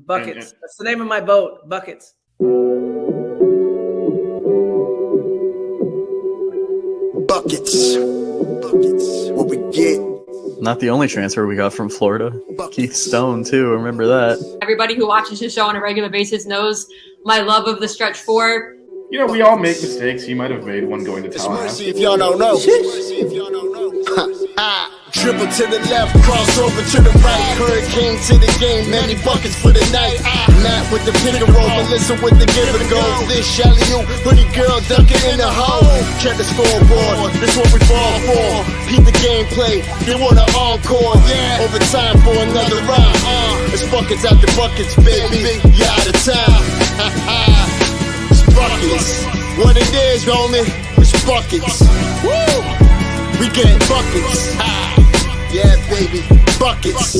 Buckets. That's the name of my boat. Buckets. Buckets. What we get. Not the only transfer we got from Florida. Keith Stone, too. Remember that. Everybody who watches his show on a regular basis knows my love of the stretch four. You know, we all make mistakes. He might have made one going to Tallahassee. See if y'all don't know. Dribble to the left, cross over to the right. Hurricane to the game, many buckets for the night. Matt with the pick and roll, Melissa with the give and go. This Shelly-U, hoodie girl dunking in the hole. Check the scoreboard, this what we fall for. Beat the gameplay, they want an encore. Yeah, overtime for another round. It's buckets out the buckets, baby. You out of time. It's buckets. What it is, homie, it's buckets. Woo! We get buckets. Yeah, baby, buckets.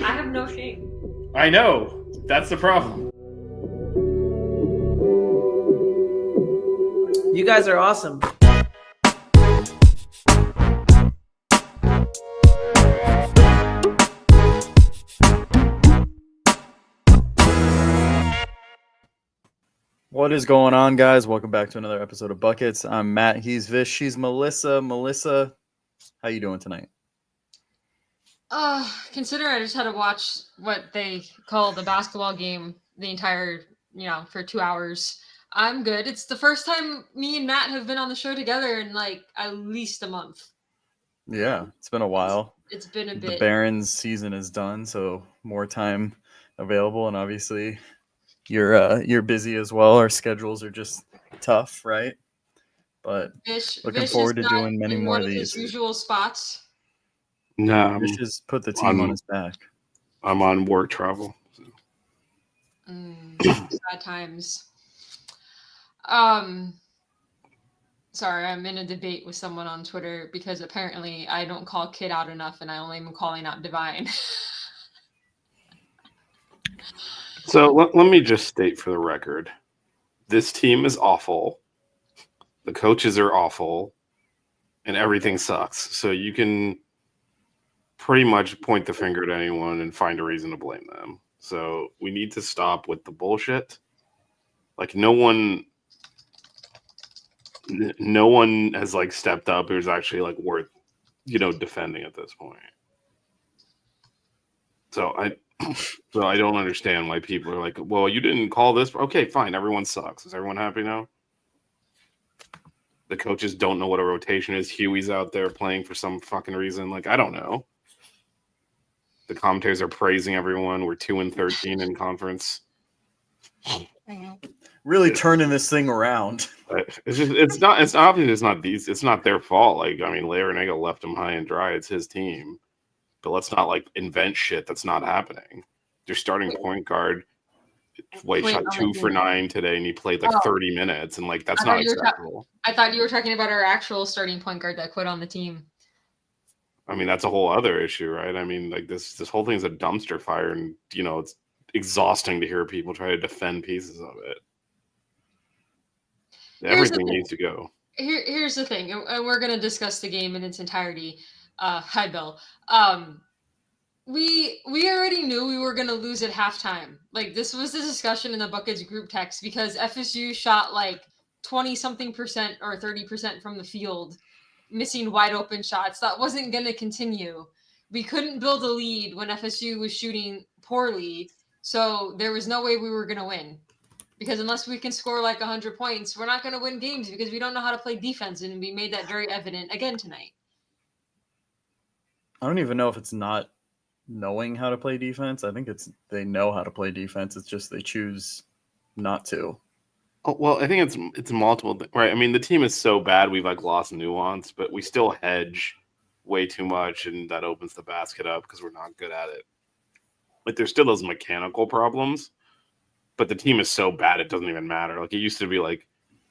I have no shame. I know. That's the problem. You guys are awesome. What is going on, guys? Welcome back to another episode of Buckets. I'm Matt. He's Vish. She's Melissa. Melissa, how you doing tonight? Consider I just had to watch what they call the basketball game the entire, for 2 hours. I'm good. It's the first time me and Matt have been on the show together in like at least a month. Yeah, it's been a while. It's been a bit. The Barons season is done, so more time available, and obviously you're busy as well. Our schedules are just tough, right? But looking forward to doing many more of these. Usual spots. No, Vish has put the team on his back. I'm on work travel. So. Sad times. Sorry, I'm in a debate with someone on Twitter because apparently I don't call Kid out enough and I only am calling out Divine. So let me just state for the record, this team is awful. The coaches are awful and everything sucks. So you can pretty much point the finger at anyone and find a reason to blame them. So we need to stop with the bullshit. Like no one has like stepped up who's actually like worth, defending at this point. So I don't understand why people are like, well, you didn't call this. Okay, fine. Everyone sucks. Is everyone happy now? The coaches don't know what a rotation is. Huey's out there playing for some fucking reason. Like, I don't know. The commentators are praising everyone. We're 2-13 in conference. Really turning this thing around. It's not their fault. Like, I mean, Larinaga left him high and dry. It's his team. But let's not like invent shit that's not happening. Your starting point guard shot 2 for 9 today, and he played like 30 minutes, and like that's not acceptable. I thought you were talking about our actual starting point guard that quit on the team. I mean, that's a whole other issue, right? I mean, like this whole thing's a dumpster fire, and it's exhausting to hear people try to defend pieces of it. Everything needs to go. Here's the thing, and we're going to discuss the game in its entirety. Hi, Bill. We already knew we were going to lose at halftime. Like, this was the discussion in the Buckets group text because FSU shot like 20-something% or 30% from the field, missing wide open shots. That wasn't going to continue. We couldn't build a lead when FSU was shooting poorly, so there was no way we were going to win. Because unless we can score like 100 points, we're not going to win games because we don't know how to play defense, and we made that very evident again tonight. I don't even know if it's not knowing how to play defense. I think they know how to play defense. It's just they choose not to. Oh, well, I think it's multiple, right? I mean, the team is so bad we've like lost nuance, but we still hedge way too much, and that opens the basket up because we're not good at it. Like there's still those mechanical problems, but the team is so bad it doesn't even matter. Like it used to be like,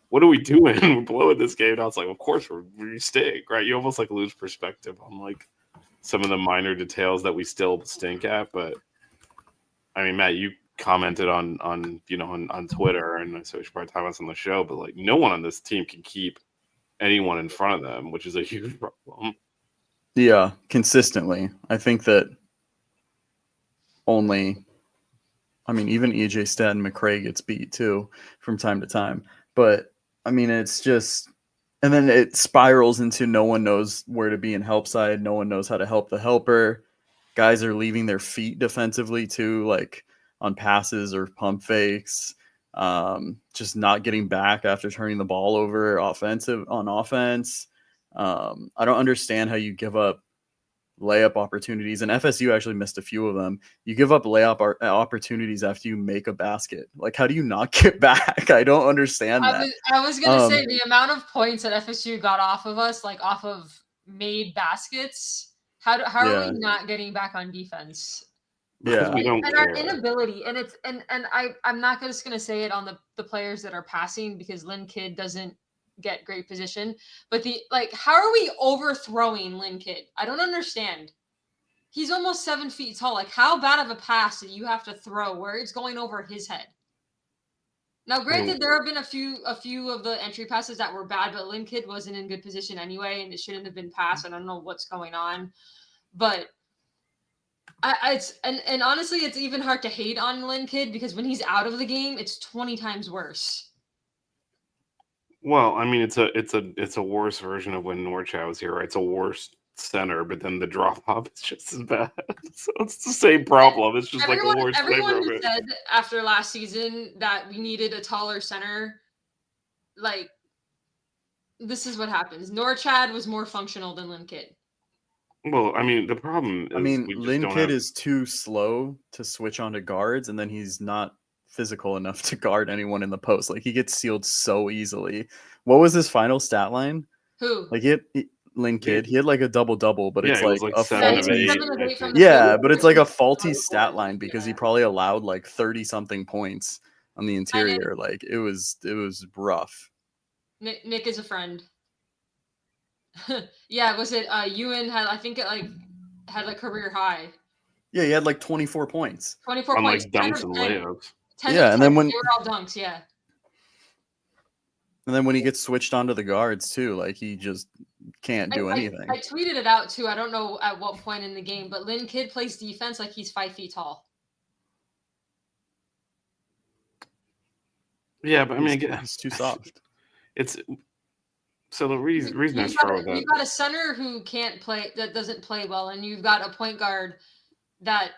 what are we doing? We're blowing this game. Now it's like, of course we stink, right? You almost like lose perspective on like some of the minor details that we still stink at. But I mean, Matt, you commented on Twitter, and so we should probably talk about this on the show. But like, no one on this team can keep anyone in front of them, which is a huge problem. Yeah, consistently. I think that even EJ Stat and McRae gets beat too from time to time. But I mean, it's just, and then it spirals into no one knows where to be in help side. No one knows how to help the helper. Guys are leaving their feet defensively too, like on passes or pump fakes. Just not getting back after turning the ball over on offense. I don't understand how you give up layup opportunities, and FSU actually missed a few of them. You give up layup opportunities after you make a basket. Like, how do you not get back? I don't understand that. I was gonna say the amount of points that FSU got off of us, like off of made baskets. How are we not getting back on defense? Because we don't care. Our inability, and it's and I'm not just gonna say it on the players that are passing because Lynn Kidd doesn't get great position, but how are we overthrowing Lynn Kidd? I don't understand. He's almost 7 feet tall. Like, how bad of a pass do you have to throw where it's going over his head? Now, granted, there have been a few of the entry passes that were bad, but Lynn Kidd wasn't in good position anyway, and it shouldn't have been passed. I don't know what's going on, but and honestly, it's even hard to hate on Lynn Kidd because when he's out of the game, it's 20 times worse. Well, I mean, it's a worse version of when Norchad was here, right? It's a worse center, but then the drop off is just as bad. So it's the same problem. It's just everyone, like a worse everyone flavor of it. said after last season that we needed a taller center. Like, this is what happens. Norchad was more functional than Lynn Kidd. Well, I mean, the problem is Lynn Kidd is too slow to switch onto guards, and then he's not physical enough to guard anyone in the post. Like, he gets sealed so easily. What was his final stat line? Who? Like, Lynn Kidd, he had like a double-double, but it's like a 7 of faulty. 8, I think. Yeah, but it's like a faulty stat line because he probably allowed like 30-something points on the interior. Like, it was rough. Nick is a friend. Yeah, was it Ewan had, I think it had a career high. Yeah, he had like 24 points. 24 on points. like dunks and layups. 10 Yeah, and then when they were all dunks, yeah. And then when he gets switched onto the guards too, like he just can't do anything. I tweeted it out too. I don't know at what point in the game, but Lynn Kidd plays defense like he's 5 feet tall. Yeah, but I mean, he's too soft. It's so the reason I struggle with that. You've got a center who can't play, that doesn't play well, and you've got a point guard that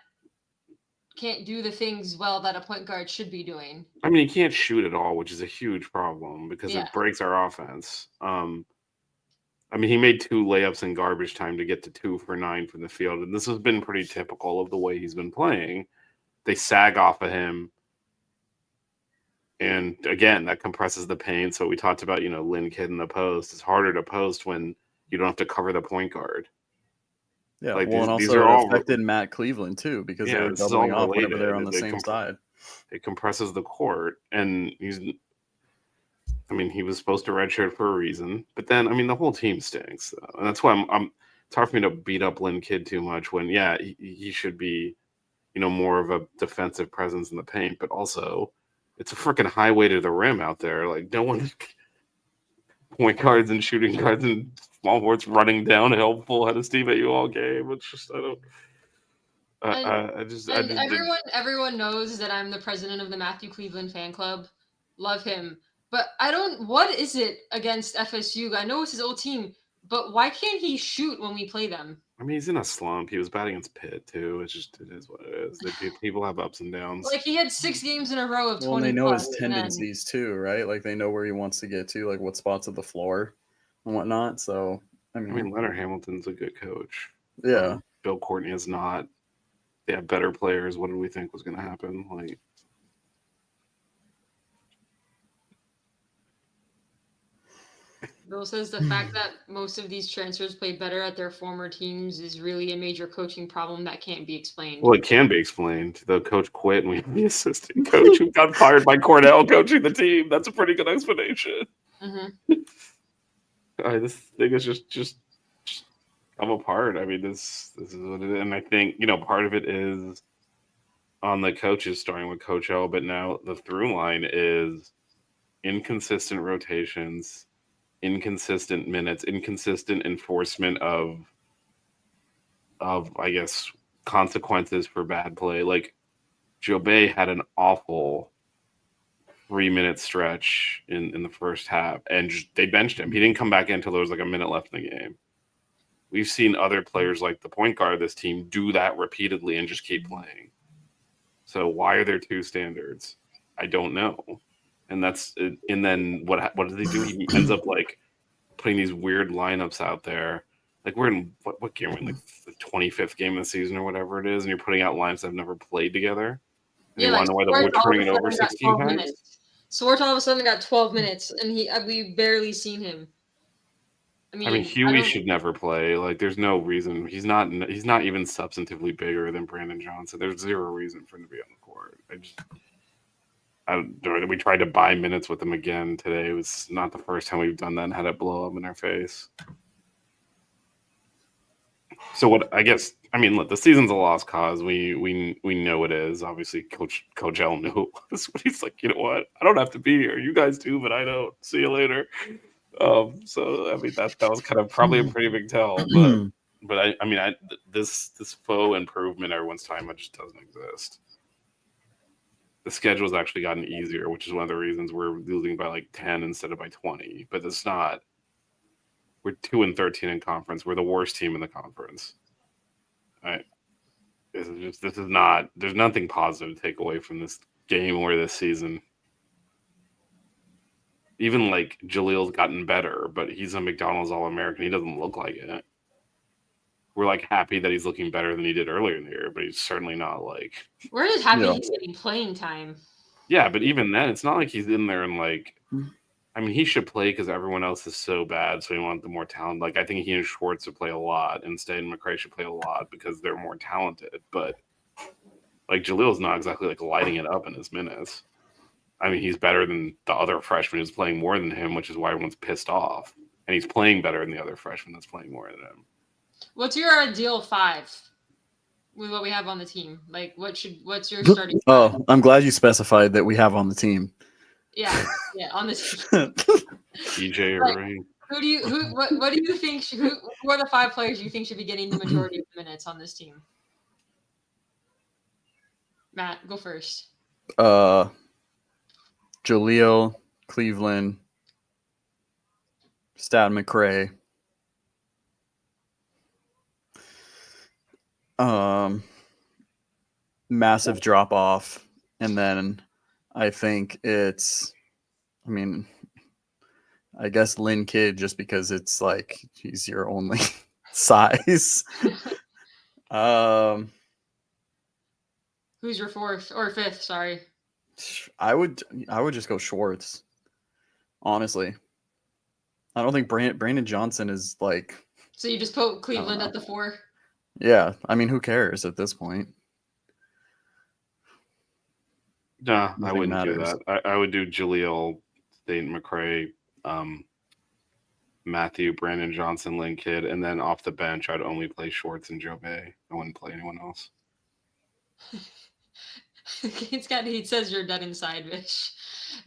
can't do the things well that a point guard should be doing. I mean, he can't shoot at all, which is a huge problem because it breaks our offense. I mean, he made 2 layups in garbage time to get to 2 for 9 from the field, and this has been pretty typical of the way he's been playing. They sag off of him, and again, that compresses the paint. So we talked about, Lynn Kidd in the post. It's harder to post when you don't have to cover the point guard. Yeah, like and these also are all affected Matt Cleveland too because they were doubling off whenever they're on the same side. It compresses the court, and he was supposed to redshirt for a reason. But then, I mean, the whole team stinks, and that's why it's hard for me to beat up Lynn Kidd too much when, he should be, more of a defensive presence in the paint, but also it's a freaking highway to the rim out there. Like, no one point guards and shooting guards and small forwards running downhill full head of steam at you all game. It's just everyone knows that I'm the president of the Matthew Cleveland fan club. Love him. But what is it against FSU? I know it's his old team, but why can't he shoot when we play them? I mean, he's in a slump. He was batting against Pitt too. It is what it is. People have ups and downs. Like, he had 6 games in a row of 20. Well, they know his tendencies too, right? Like, they know where he wants to get to, like what spots of the floor and whatnot. So, I mean, Leonard Hamilton's a good coach. Yeah. Bill Courtney is not. They have better players. What did we think was going to happen? Like, Bill says the fact that most of these transfers play better at their former teams is really a major coaching problem that can't be explained. Well, it can be explained. The coach quit and we have the assistant coach who got fired by Cornell coaching the team. That's a pretty good explanation. Mm-hmm. This thing is just come apart. I mean, this is what it is. And I think, part of it is on the coaches, starting with Coach L, but now the through line is inconsistent rotations, inconsistent minutes, inconsistent enforcement of I guess consequences for bad play. Like Jobay had an awful 3-minute stretch in the first half, and they benched him. He didn't come back in until there was like a minute left in the game. We've seen other players like the point guard of this team do that repeatedly and just keep playing. So why are there two standards? I don't know. And then what does he do? He ends up like putting these weird lineups out there. Like we're in what game? We're in like the 25th game of the season or whatever it is, and you're putting out lineups that have never played together. And you want to know why we're turning it over 16 times? Swart all of a sudden got 12 minutes, and we barely seen him. I mean, Huey should never play. Like, there's no reason. He's not even substantively bigger than Brandon Johnson. There's zero reason for him to be on the court. We tried to buy minutes with him again today. It was not the first time we've done that and had it blow up in our face. So look, the season's a lost cause. We know it is. Obviously, Coach L knew it was, but he's like, you know what? I don't have to be here. You guys do, but I don't. See you later. That was kind of probably a pretty big tell. But this faux improvement everyone's talking about just doesn't exist. The schedule's actually gotten easier, which is one of the reasons we're losing by like 10 instead of by 20. But it's not. We're 2-13 in conference. We're the worst team in the conference. Right? This is not. There's nothing positive to take away from this game or this season. Even like Jalil's gotten better, but he's a McDonald's All-American. He doesn't look like it. We're like happy that he's looking better than he did earlier in the year, but he's certainly not like. We're just happy he's getting playing time. Yeah, but even then, it's not like he's in there and like. I mean, he should play because everyone else is so bad, so we want the more talent. Like, I think he and Schwartz should play a lot, and Stay and McRae should play a lot because they're more talented. But like Jalil's not exactly like lighting it up in his minutes. I mean, he's better than the other freshman who's playing more than him, which is why everyone's pissed off. And he's playing better than the other freshman that's playing more than him. What's your ideal five with what we have on the team? Like, what's your starting? Oh, I'm glad you specified that we have on the team. Yeah, on the team. DJ like, Irving. What do you think? Who are the 5 players you think should be getting the majority of the minutes on this team? Matt, go first. Jalil, Cleveland, Stat McRae. Massive drop off, and then I think it's, I guess Lynn Kidd, just because it's like he's your only size. Who's your 4th or 5th? Sorry. I would just go Schwartz. Honestly, I don't think Brandon Johnson is like. So you just put Cleveland at the 4? Yeah, I mean, who cares at this point? No, Nothing I wouldn't matters. do that. I would do Jalil, State McRae, Matthew, Brandon Johnson, Lynn Kidd, and then off the bench, I'd only play Schwartz and Jobay. I wouldn't play anyone else. He says you're dead inside, Vish.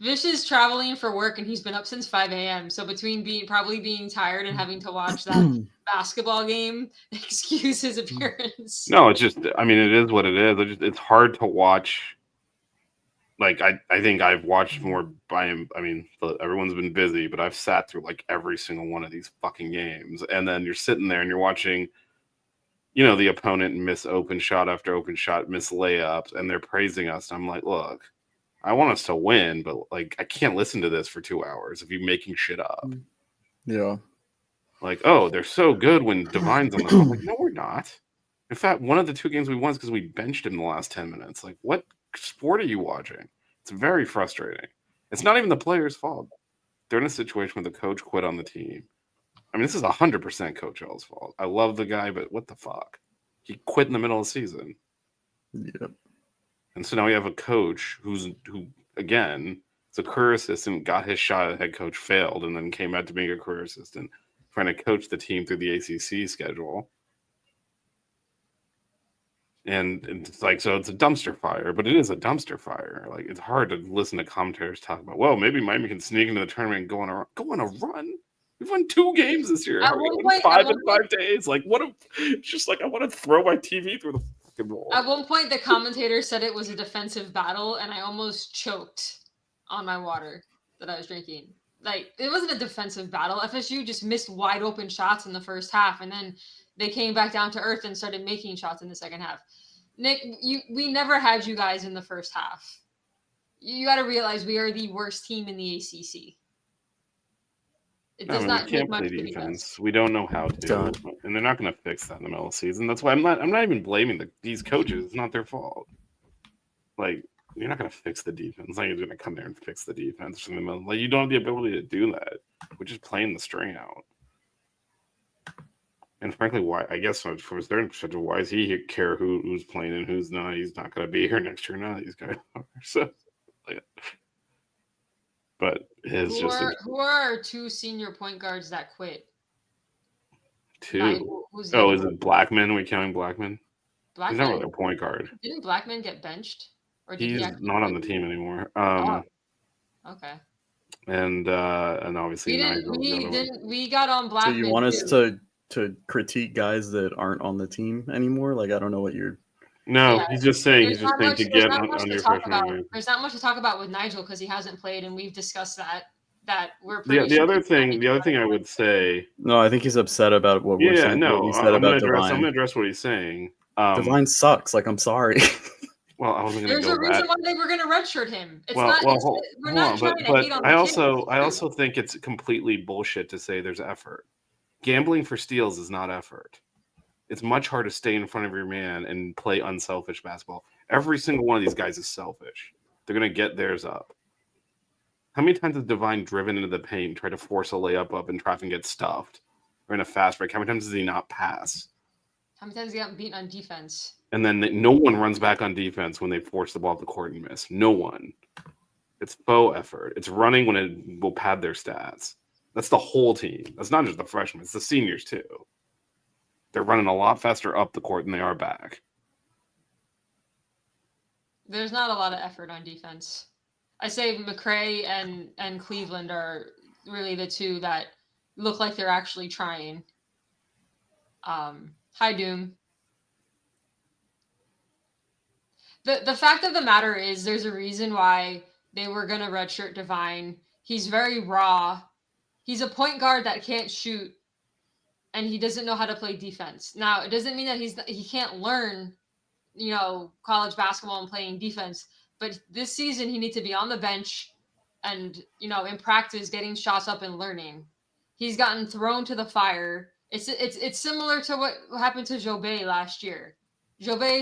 Vish is traveling for work and he's been up since 5 a.m. So between probably being tired and having to watch that basketball game, excuse his appearance. No, it's just, it is what it is. It's hard to watch. Like, I think I've watched more by him. Everyone's been busy, but I've sat through like every single one of these fucking games. And then you're sitting there and you're watching, the opponent miss open shot after open shot, miss layups, and they're praising us. And I'm like, look, I want us to win, but like, I can't listen to this for 2 hours of you making shit up. Yeah. Like, oh, they're so good when Divine's on the court. Like, no, we're not. In fact, one of the 2 games we won is because we benched him in the last 10 minutes. Like, what sport are you watching? It's very frustrating. It's not even the players' fault. they're in a situation where the coach quit on the team. I mean, this is 100% Coach L's fault. I love the guy, but what the fuck? He quit in the middle of the season. Yep. And so now we have a coach who again, is a career assistant, got his shot at head coach, failed, and then came back to being a career assistant, trying to coach the team through the ACC schedule. And it's like, so it's a dumpster fire, but it is a dumpster fire. Like, it's hard to listen to commentators talk about, well, maybe Miami can sneak into the tournament and go on a run. We've won 2 games this year. At We one won point- 5 at in one 5 days. Like, it's just like, I want to throw my TV through the fucking wall. At one point, the commentator said it was a defensive battle, and I almost choked on my water that I was drinking. Like, it wasn't a defensive battle. FSU just missed wide open shots in the first half, and then they came back down to earth and started making shots in the second half. Nick, we never had you guys in the first half. You got to realize we are the worst team in the ACC. It does not we take can't much play to beat defense. us. We don't know how to, Done. and they're not going to fix that in the middle of the season. That's why I'm not even blaming these coaches. It's not their fault. Like, you're not going to fix the defense. Like, you're going to come there and fix the defense in the middle. Like, you don't have the ability to do that. We're just playing the string out. And frankly, why? I guess from his third schedule, why does he care who's playing and who's not? He's not going to be here next year. None of these guys are. So, like, but it's Who are our 2 senior point guards that quit? 2. Who's the Oh, other is one? it Blackman? Are we counting Blackman? He's not Blackman? really a point guard. Didn't Blackman get benched? Or did He's he actually not on quit? the team anymore. Okay. And obviously We got on So Blackman. you want us too. to critique guys that aren't on the team anymore? Like, I don't know what you're. No, Yeah. he's just saying There's he's just not saying much- to there's get not much on to your talk freshman about. year. There's not much to talk about with Nigel because he hasn't played, and we've discussed that we're The pretty other sure thing I would say, No, I think he's upset about what we're saying. What we said I'm about going to Divine. address what he's saying. Divine sucks. Like, I'm sorry. Well, I wasn't going There's to a go reason that. why they were going to redshirt him. It's Well, not. well, It's, hold we're on, not trying to but hate on I the also think it's completely bullshit to say there's effort. Gambling for steals is not effort. It's much harder to stay in front of your man and play unselfish basketball. Every single one of these guys is selfish. They're going to get theirs up. How many times has Divine driven into the paint and tried to force a layup up and try and get stuffed? Or in a fast break, how many times does he not pass? How many times he got beaten on defense? And then no one runs back on defense when they force the ball up the court and miss. No one. It's faux effort. It's running when it will pad their stats. That's the whole team. That's not just the freshmen. It's the seniors too. They're running a lot faster up the court than they are back. There's not a lot of effort on defense. I say McCray and Cleveland are really the 2 that look like they're actually trying. Hi, Doom. The fact of the matter is there's a reason why they were going to redshirt Divine. He's very raw. He's a point guard that can't shoot, and he doesn't know how to play defense. Now, it doesn't mean that he can't learn, college basketball and playing defense. But this season, he needs to be on the bench and, in practice, getting shots up and learning. He's gotten thrown to the fire. It's similar to what happened to Jobé last year. Jobé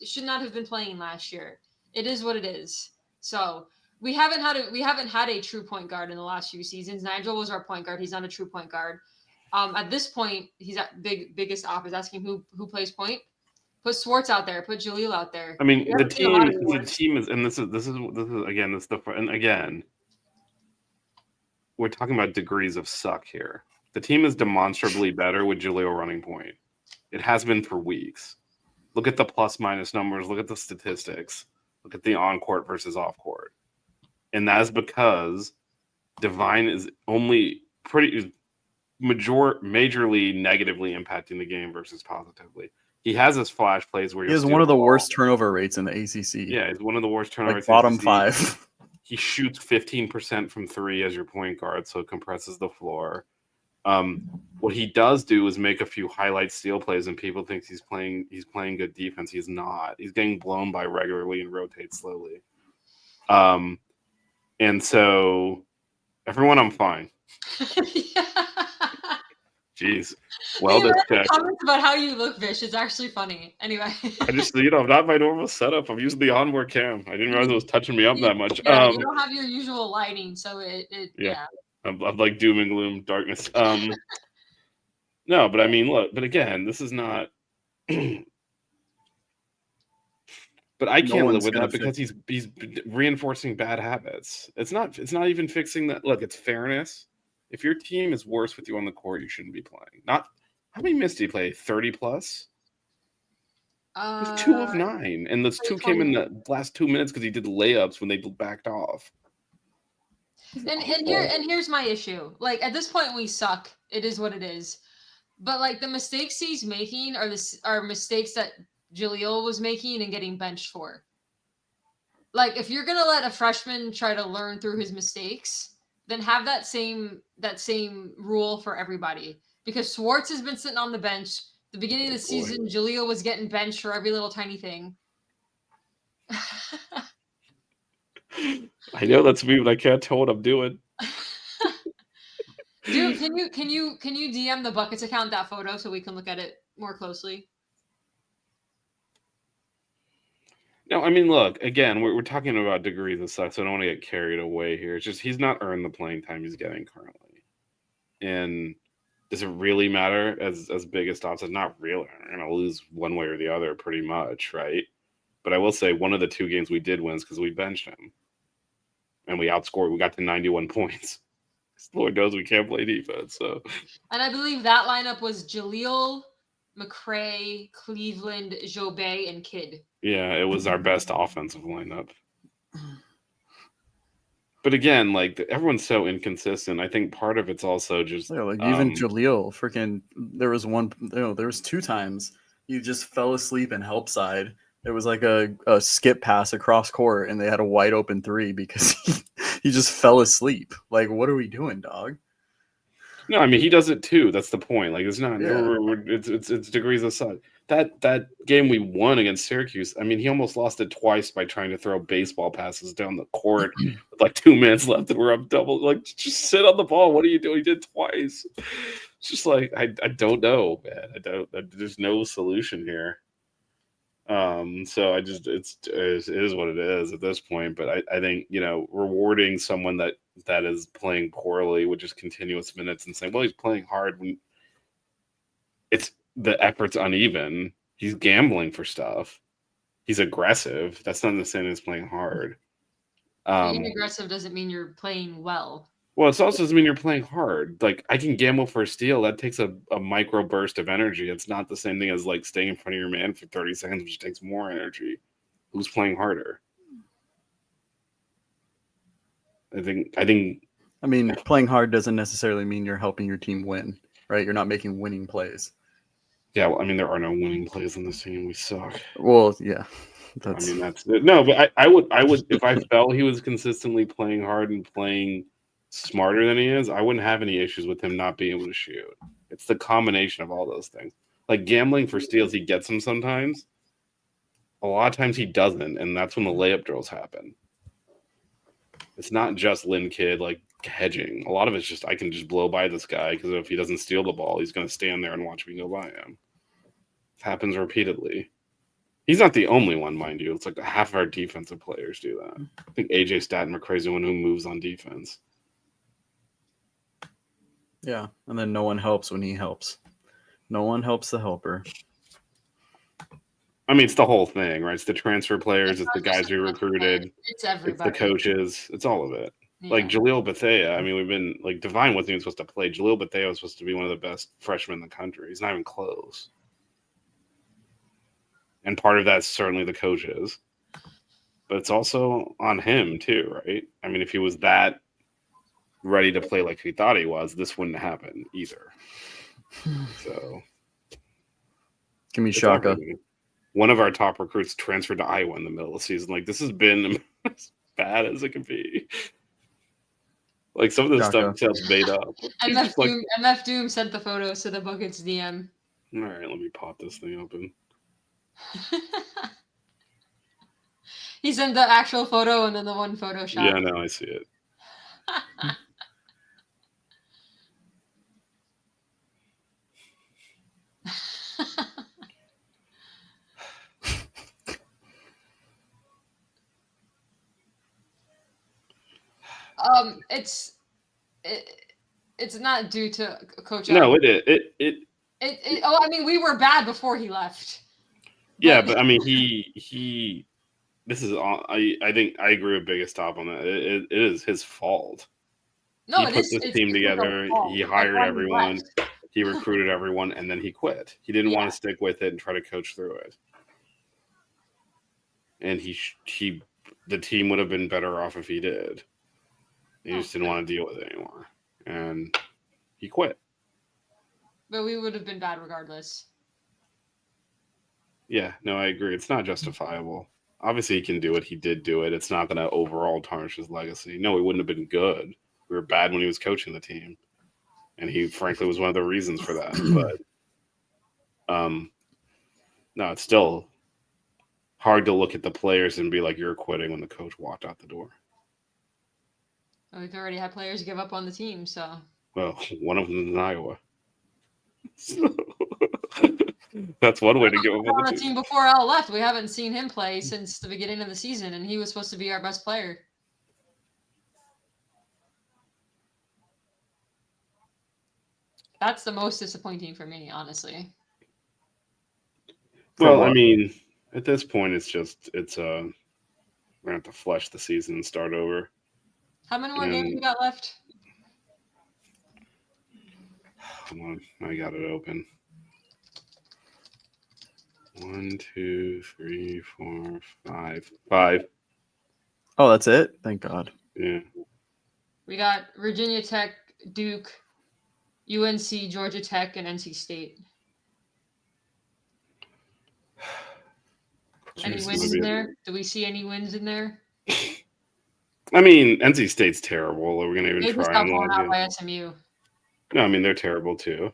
should not have been playing last year. It is what it is. So we haven't had a true point guard in the last few seasons. Nigel was our point guard. He's not a true point guard. At this point, he's at biggest op is asking who plays point. Put Swartz out there. Put Jaleel out there. I mean, We the haven't seen a lot of team Swartz. is, and this is again, we're talking about degrees of suck here. The team is demonstrably better with Jaleel running point. It has been for weeks. Look at the plus minus numbers. Look at the statistics. Look at the on court versus off court, and that is because Divine is only majorly negatively impacting the game versus positively. He has his flash plays where He has one of the worst turnover rates in the ACC. Yeah, he's one of the worst turnover like rates in the bottom ACC. 5. He shoots 15% from 3 as your point guard, so it compresses the floor. What he does do is make a few highlight steal plays, and people think he's playing good defense. He's not. He's getting blown by regularly and rotates slowly. And so everyone, I'm fine. Yeah. Jeez. Well, The that's check. comments about how you look, Vish. It's actually funny. Anyway. I just, I'm not my normal setup. I'm using the onboard cam. I didn't realize it was touching me up that much. Yeah, you don't have your usual lighting, so yeah. I'm like doom and gloom, darkness. No, but I mean, look, but again, this is not. But I can't live with that because he's reinforcing bad habits. It's not even fixing that. Look, it's fairness. If your team is worse with you on the court, you shouldn't be playing. Not how many minutes did he play? 30 plus? It was 2 of 9. And those 2 came in the last 2 minutes because he did layups when they backed off. And here's my issue. Like at this point we suck. It is what it is. But like the mistakes he's making are mistakes that Jaleel was making and getting benched for. Like if you're gonna let a freshman try to learn through his mistakes, then have that same rule for everybody. Because Schwartz has been sitting on the bench. The beginning of the season, Jaleel was getting benched for every little tiny thing. I know that's me, but I can't tell what I'm doing. Dude, can you DM the Buckets account that photo so we can look at it more closely? No, I mean, look, again, we're talking about degrees of suck, so I don't want to get carried away here. It's just he's not earned the playing time he's getting currently. And does it really matter as big a stops? It's not really. We're going to lose one way or the other pretty much, right? But I will say one of the 2 games we did win is because we benched him. And we outscored. We got to 91 points. Lord knows we can't play defense. So. And I believe that lineup was Jaleel, McCray, Cleveland, Jobay, and Kidd. Yeah, it was our best offensive lineup. But again, like everyone's so inconsistent. I think part of it's also just even Jaleel. Freaking, there was 2 times you just fell asleep in help side. It was like a skip pass across court, and they had a wide open 3 because he just fell asleep. Like, what are we doing, dog? No, I mean he does it too. That's the point. Like it's not. Yeah. It's degrees of suck. That game we won against Syracuse. I mean he almost lost it twice by trying to throw baseball passes down the court with like 2 minutes left, and we're up double. Like just sit on the ball. What are you doing? He did twice. It's just like I don't know, man. There's no solution here. So it is what it is at this point. But I think rewarding someone that is playing poorly with just continuous minutes and saying, well, he's playing hard when it's the effort's uneven. He's gambling for stuff. He's aggressive. That's not the same as playing hard. Being aggressive doesn't mean you're playing well. Well, it also doesn't mean you're playing hard. Like I can gamble for a steal. That takes a micro burst of energy. It's not the same thing as like staying in front of your man for 30 seconds, which takes more energy. Who's playing harder? I mean, playing hard doesn't necessarily mean you're helping your team win, right? You're not making winning plays. Yeah, well, I mean, there are no winning plays in this team. We suck. Well, yeah. That's it. No, but I would if I felt he was consistently playing hard and playing smarter than he is, I wouldn't have any issues with him not being able to shoot. It's the combination of all those things. Like gambling for steals, he gets them sometimes. A lot of times he doesn't, and that's when the layup drills happen. It's not just Lynn Kidd like hedging. A lot of it's just I can just blow by this guy because if he doesn't steal the ball, he's going to stand there and watch me go by him. It happens repeatedly. He's not the only one, mind you. It's like half of our defensive players do that. I think AJ Staten McCray is the one who moves on defense. Yeah, and then no one helps when he helps. No one helps the helper. I mean, it's the whole thing, right? It's the transfer players, it's the guys we recruited, it's everybody. It's the coaches, it's all of it. Yeah. Like Jaleel Bethea, I mean, we've been like Divine wasn't even supposed to play. Jaleel Bethea was supposed to be one of the best freshmen in the country. He's not even close. And part of that's certainly the coaches, but it's also on him too, right? I mean, if he was that ready to play like he thought he was, this wouldn't happen either. So, give me Shaka. One of our top recruits transferred to Iowa in the middle of the season. Like, this has been as bad as it can be. Like, some of this stuff sounds made up. MF Doom sent the photos to the Buckets DM. All right, let me pop this thing open. He sent the actual photo and then the one Photoshop. Yeah, no, I see it. It's not due to Coach. No, O. I I mean, we were bad before he left. Yeah, but I mean, he. This is all. I think I agree with Biggest Top on that. It is his fault. No, He it put is. this It's team his together. fault. He Like, hired why he everyone. left. He recruited everyone, and then he quit. He didn't Yeah. want to stick with it and try to coach through it. And the team would have been better off if he did. He just didn't want to deal with it anymore, and he quit. But we would have been bad regardless. Yeah, no, I agree. It's not justifiable. Obviously, he can do it. He did do it. It's not going to overall tarnish his legacy. No, he wouldn't have been good. We were bad when he was coaching the team, and he frankly was one of the reasons for that. But no, it's still hard to look at the players and be like, you're quitting when the coach walked out the door. We've already had players give up on the team, so. Well, one of them is in Iowa. So, that's one way to give up On on the the team team. before Al left, we haven't seen him play since the beginning of the season, and he was supposed to be our best player. That's the most disappointing for me, honestly. Well, I mean, at this point, it's we're gonna have to flush the season and start over. How many more games we got left? Hold on, I got it open. 1, 2, 3, 4, 5. 5. Oh, that's it. Thank God. Yeah. We got Virginia Tech, Duke, UNC, Georgia Tech, and NC State. Any Jesus. wins in there? Do we see any wins in there? I mean, NC State's terrible. We're gonna even They just try got and blown out watch by it. SMU. No, I mean they're terrible too.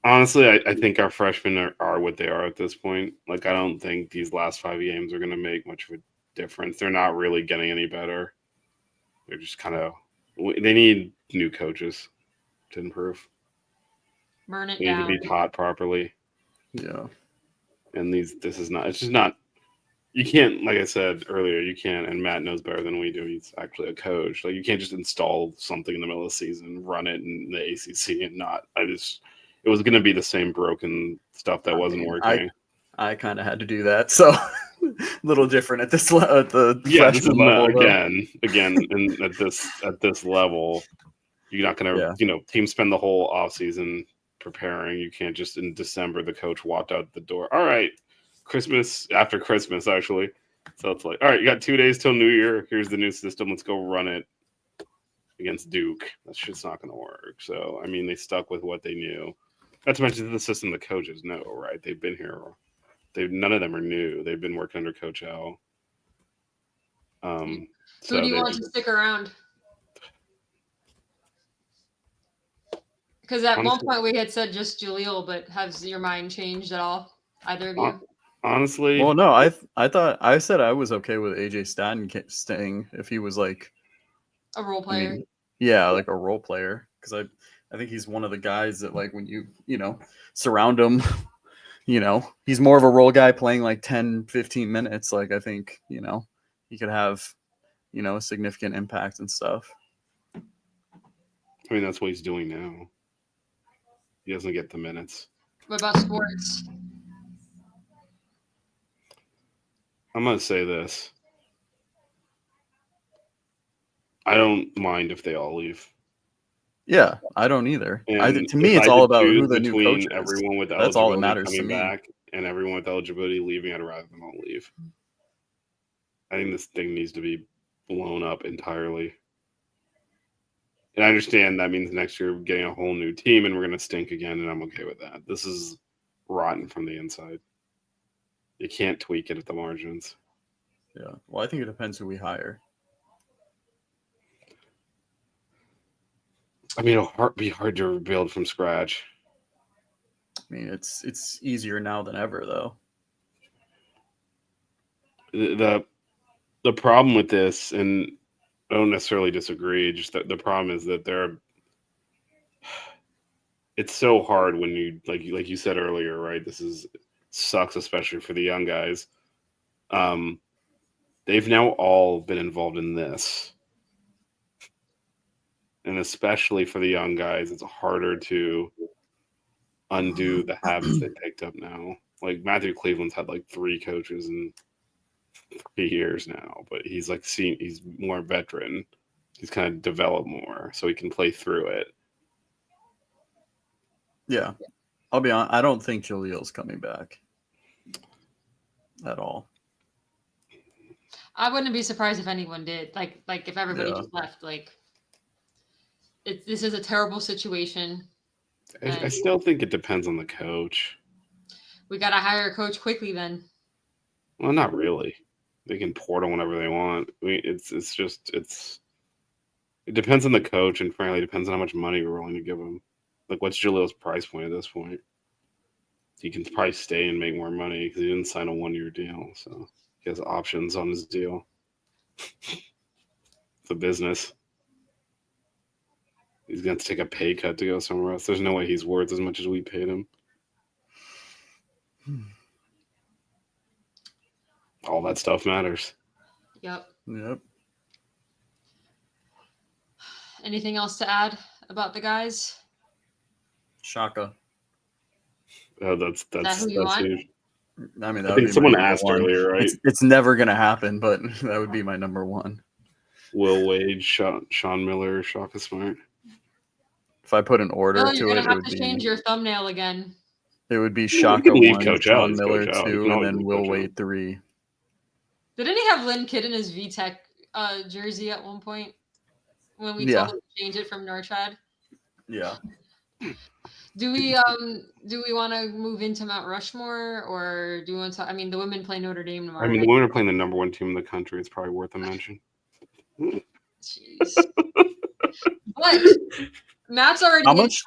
Honestly, I think our freshmen are what they are at this point. Like, I don't think these last 5 games are going to make much of a difference. They're not really getting any better. They're just kind of – they need new coaches to improve. Burn it They need down. to be taught properly. Yeah. And this is not – it's just not – you can't – like I said earlier, you can't – and Matt knows better than we do. He's actually a coach. Like, you can't just install something in the middle of the season, run it in the ACC and not – it was going to be the same broken stuff that wasn't working. I kind of had to do that, so a little different at this at the This is freshman level. again, and at this level, you're not going to teams spend the whole off season preparing. You can't just in December the coach walked out the door. All right, after Christmas actually. So it's like, all right, you got 2 days till New Year. Here's the new system. Let's go run it against Duke. That shit's not going to work. So I mean, they stuck with what they knew. Not to mention the system the coaches know, right? They've been here. None of them are new. They've been working under Coach Al. Who do you want to stick around? Because at one point we had said just Jaleel, but has your mind changed at all? Either of you? Honestly, well, no, I thought I said I was okay with AJ Stanton staying if he was like a role player. Like a role player, because I think he's one of the guys that, like, when you surround him, he's more of a role guy playing like 10, 15 minutes. Like, I think, he could have, a significant impact and stuff. I mean, that's what he's doing now. He doesn't get the minutes. What about sports? I'm going to say this. I don't mind if they all leave. Yeah, I don't either. And to me, it's all about who the new coach is. Everyone with That's all that matters to coming me. back and everyone with eligibility leaving, I'd rather them all leave. I think this thing needs to be blown up entirely. And I understand that means next year we're getting a whole new team and we're going to stink again, and I'm okay with that. This is rotten from the inside. You can't tweak it at the margins. Yeah. Well, I think it depends who we hire. I mean, it'll be hard to rebuild from scratch. I mean, it's easier now than ever, though. The problem with this, and I don't necessarily disagree, just that the problem is that it's so hard when you like you said earlier, right? This sucks, especially for the young guys. they've now all been involved in this. And especially for the young guys, it's harder to undo the habits they picked up now. Like Matthew Cleveland's had like 3 coaches in 3 years now, but he's like he's more veteran. He's kind of developed more, so he can play through it. Yeah. I'll be honest. I don't think Jalil's coming back at all. I wouldn't be surprised if anyone did. Like if everybody Yeah. just left. This is a terrible situation. I still think it depends on the coach. We got to hire a coach quickly then. Well, not really. They can portal whenever they want. It depends on the coach, and frankly, it depends on how much money we're willing to give him. Like, what's Jalil's price point at this point? He can probably stay and make more money because he didn't sign a 1-year deal, so he has options on his deal. It's a business. He's going to have to take a pay cut to go somewhere else. There's no way he's worth as much as we paid him. All that stuff matters. Yep. Yep. Anything else to add about the guys? Shaka. Oh, that's who you want? huge. I mean, I think someone asked earlier, right? It's never going to happen, but that would be my number one. Will Wade, Sean Miller, Shaka Smart. If I put an order No, to you're it, gonna it have would to be change your thumbnail again. it would be You Shaka can leave 1, Coach out, Sean it's Miller Coach out. 2, You can and always then leave Will Coach out. Wade 3. Didn't he have Lynn Kidd in his VTech jersey at one point when we told him to change it from Norchad? Yeah. Do we want to move into Mount Rushmore, or do we want to? I mean, the women play Notre Dame tomorrow. I mean, the night. women are playing the number 1 team in the country. It's probably worth a mention. Jeez. But Matt's already How in, much?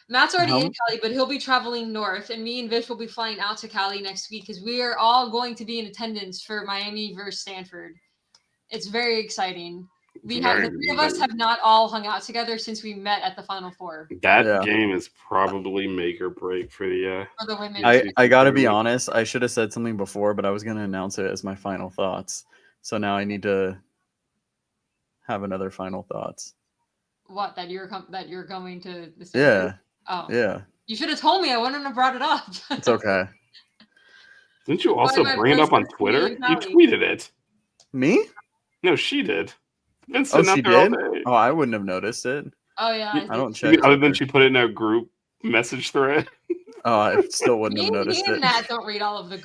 Matt's already how- in Cali, but he'll be traveling north, and me and Vish will be flying out to Cali next week because we are all going to be in attendance for Miami versus Stanford. It's very exciting. The 3 of us have not all hung out together since we met at the Final Four That Yeah. game is probably make or break for the. for the women. I got to be honest. I should have said something before, but I was going to announce it as my final thoughts. So now I need to have another final thoughts. What, that you're going to the Yeah. Oh. Yeah. You should have told me. I wouldn't have brought it up. It's okay. Didn't you also my bring it up on first Twitter? meeting You with Cali. tweeted it. Me? No, she did. Been Oh, sitting out she there all did? day. Oh, I wouldn't have noticed it. Oh yeah. I don't You check. mean other than Twitter. she put it in a group message thread. Oh, I still wouldn't have Me noticed and it. Nat don't read all of the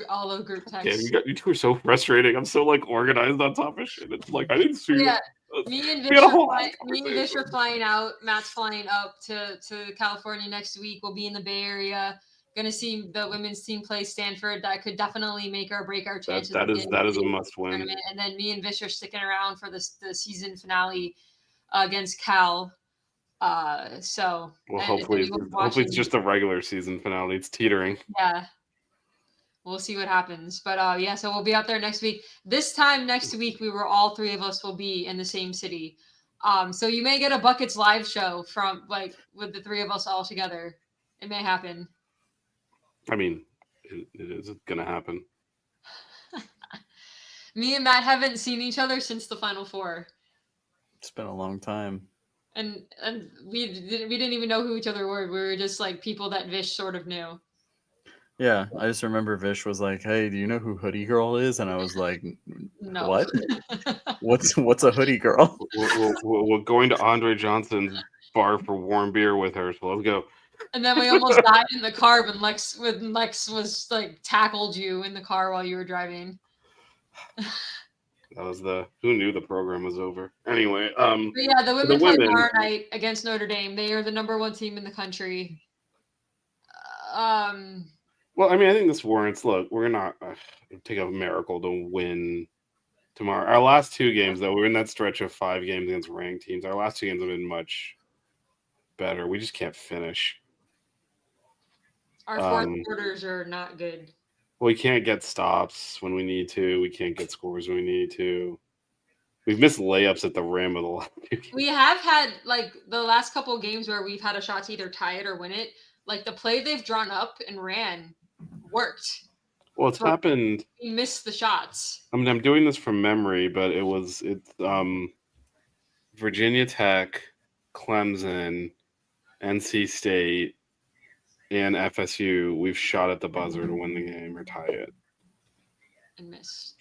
group Damn, texts. you two are so frustrating. I'm so like organized on top of shit. It's like I didn't see Yeah, it. me and We Vish had a are whole flying out. Matt's flying up to California next week. We'll be in the Bay Area. Gonna see the women's team play Stanford. That could definitely make or break our chances. That of is getting a to the must win. tournament. And then me and Vish are sticking around for the season finale against Cal. Well, and hopefully, then we'll be hopefully it's watching- just the regular season finale. It's teetering. Yeah. We'll see what happens. But yeah, so we'll be out there next week. This time next week, all 3 of us will be in the same city. So you may get a Buckets live show from with the 3 of us all together. It may happen. I mean, it is gonna happen. Me and Matt haven't seen each other since the Final Four. It's been a long time. And we didn't even know who each other were. We were just like people that Vish sort of knew. Yeah, I just remember Vish was like, "Hey, do you know who Hoodie Girl is?" And I was like, No. "What? What's a Hoodie Girl?" We're going to Andre Johnson's bar for warm beer with her. So let's go. And then we almost died in the car when Lex was like tackled you in the car while you were driving. That was who knew the program was over. Anyway, But yeah, the women play women- tomorrow night against Notre Dame. They are the number 1 team in the country. Well, I mean, I think this warrants. Look, we're not take a miracle to win tomorrow. Our last 2 games, though, we're in that stretch of 5 games against ranked teams. Our last 2 games have been much better. We just can't finish. Our fourth quarters are not good. We can't get stops when we need to. We can't get scores when we need to. We've missed layups at the rim of the last 2 games. We have had the last couple of games where we've had a shot to either tie it or win it. Like the play they've drawn up and ran worked. Well, it's happened. We missed the shots. I mean, I'm doing this from memory, but it's Virginia Tech, Clemson, NC State, and FSU. We've shot at the buzzer to win the game or tie it. And missed.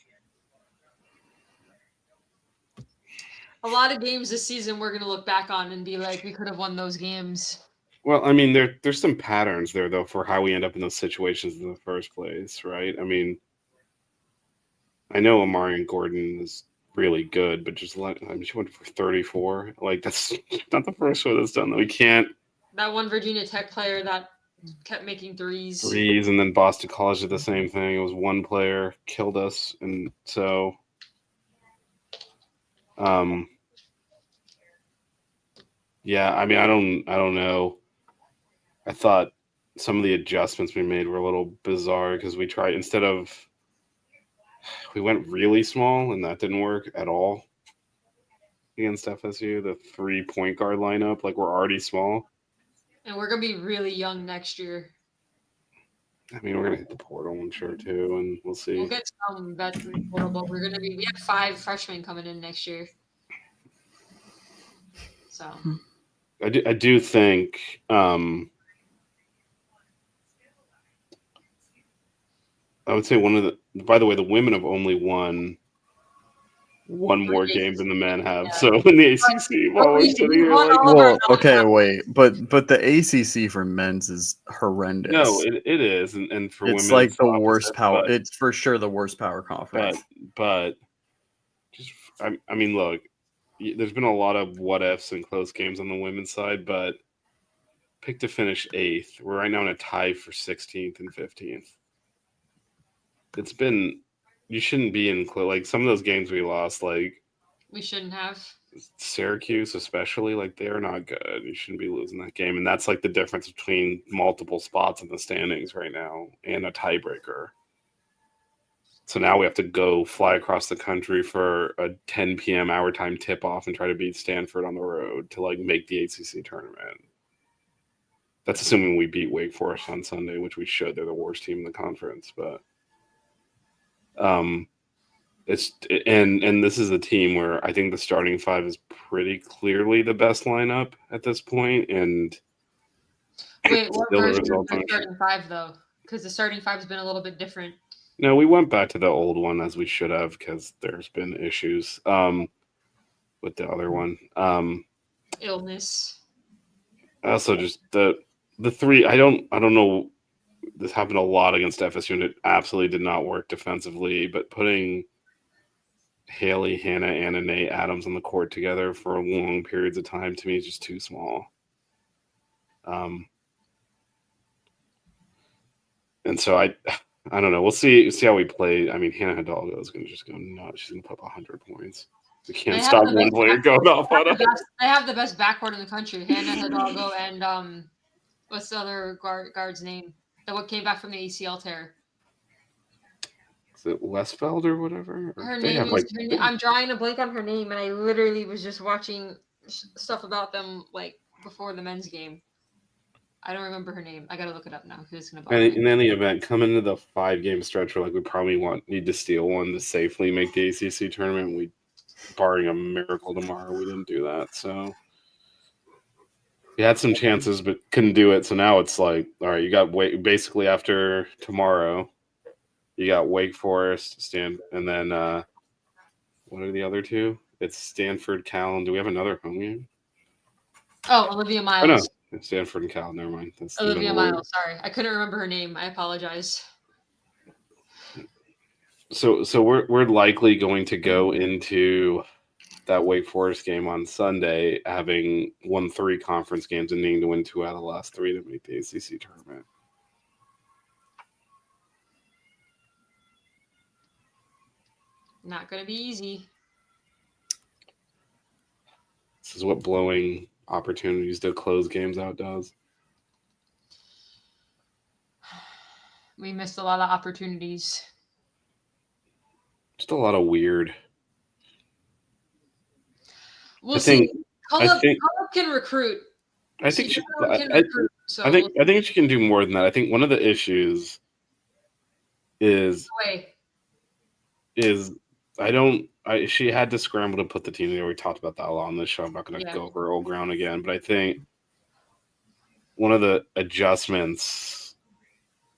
A lot of games this season we're going to look back on and be like, we could have won those games. Well, I mean, there's some patterns there, though, for how we end up in those situations in the first place, right? I mean, I know Amarian Gordon is really good, but she went for 34. Like, that's not the first one that's done that. We can't. That one Virginia Tech player that kept making threes, and then Boston College did the same thing. It was one player killed us, and so, yeah. I mean, I don't know. I thought some of the adjustments we made were a little bizarre because we went really small and that didn't work at all against FSU. The 3-point guard lineup, like, we're already small. and we're going to be really young next year. I mean, we're going to hit the portal, I'm sure, too, and we'll see. We'll get some vets in the portal, but we have 5 freshmen coming in next year. So I do think I would say by the way, the women have only won one more game than the men have. Yeah. So in the ACC, while we're sitting here, like, Well, okay, wait, but the ACC for men's is horrendous. no, it is, and for women, it's like it's the opposite, worst power. but- It's for sure the worst power conference. But just I mean, look, there's been a lot of what ifs and close games on the women's side, but pick to finish 8th. We're right now in a tie for 16th and 15th. You shouldn't be in like some of those games we lost, like we shouldn't have. Syracuse especially, like, they're not good. You shouldn't be losing that game, and that's like the difference between multiple spots in the standings right now and a tiebreaker. So now we have to fly across the country for a 10 p.m. hour time tip off and try to beat Stanford on the road to, like, make the ACC tournament. That's assuming we beat Wake Forest on Sunday, which we should. They're the worst team in the conference, but this is a team where I think the starting 5 is pretty clearly the best lineup at this point, and Wait, what still the version of results the aren't starting 5 though? Because the starting 5 has been a little bit different. No, we went back to the old one as we should have because there's been issues with the other one. Illness. Also, just the 3. I don't know. This happened a lot against FSU, and it absolutely did not work defensively. But putting Haley, Hannah, Anna, Nate, Adams on the court together for long periods of time, to me, is just too small. And so I don't know. We'll see how we play. I mean, Hannah Hidalgo is going to just go nuts. She's going to put up 100 points. We can't stop one player going off on us. They have the best backcourt in the country. Hannah Hidalgo and what's the other guard's name? What came back from the ACL tear? Is it Westfeld or whatever? Her name is. I'm drawing a blank on her name, and I literally was just watching stuff about them like before the men's game. I don't remember her name. I gotta look it up now. Who's gonna buy it? In any event, coming into the 5-game stretch, where, like, we probably need to steal one to safely make the ACC tournament. We, barring a miracle tomorrow, we didn't do that. So we had some chances, but couldn't do it. So now it's like, all right, you got basically after tomorrow, you got Wake Forest, and then what are the other 2? It's Stanford, Cal, and do we have another home game? Oh, Olivia Miles. Oh, no, Stanford and Cal. Never mind. That's Olivia Miles. Sorry, I couldn't remember her name. I apologize. So we're likely going to go into that Wake Forest game on Sunday, having won 3 conference games and needing to win 2 out of the last 3 to make the ACC tournament. Not going to be easy. This is what blowing opportunities to close games out does. We missed a lot of opportunities. Just a lot of weird. We'll see. Cullup can recruit. I think she can recruit, so I think she can do more than that. I think one of the issues is Wait. She had to scramble to put the team together. We talked about that a lot on this show. I'm not going to go over old ground again, but I think one of the adjustments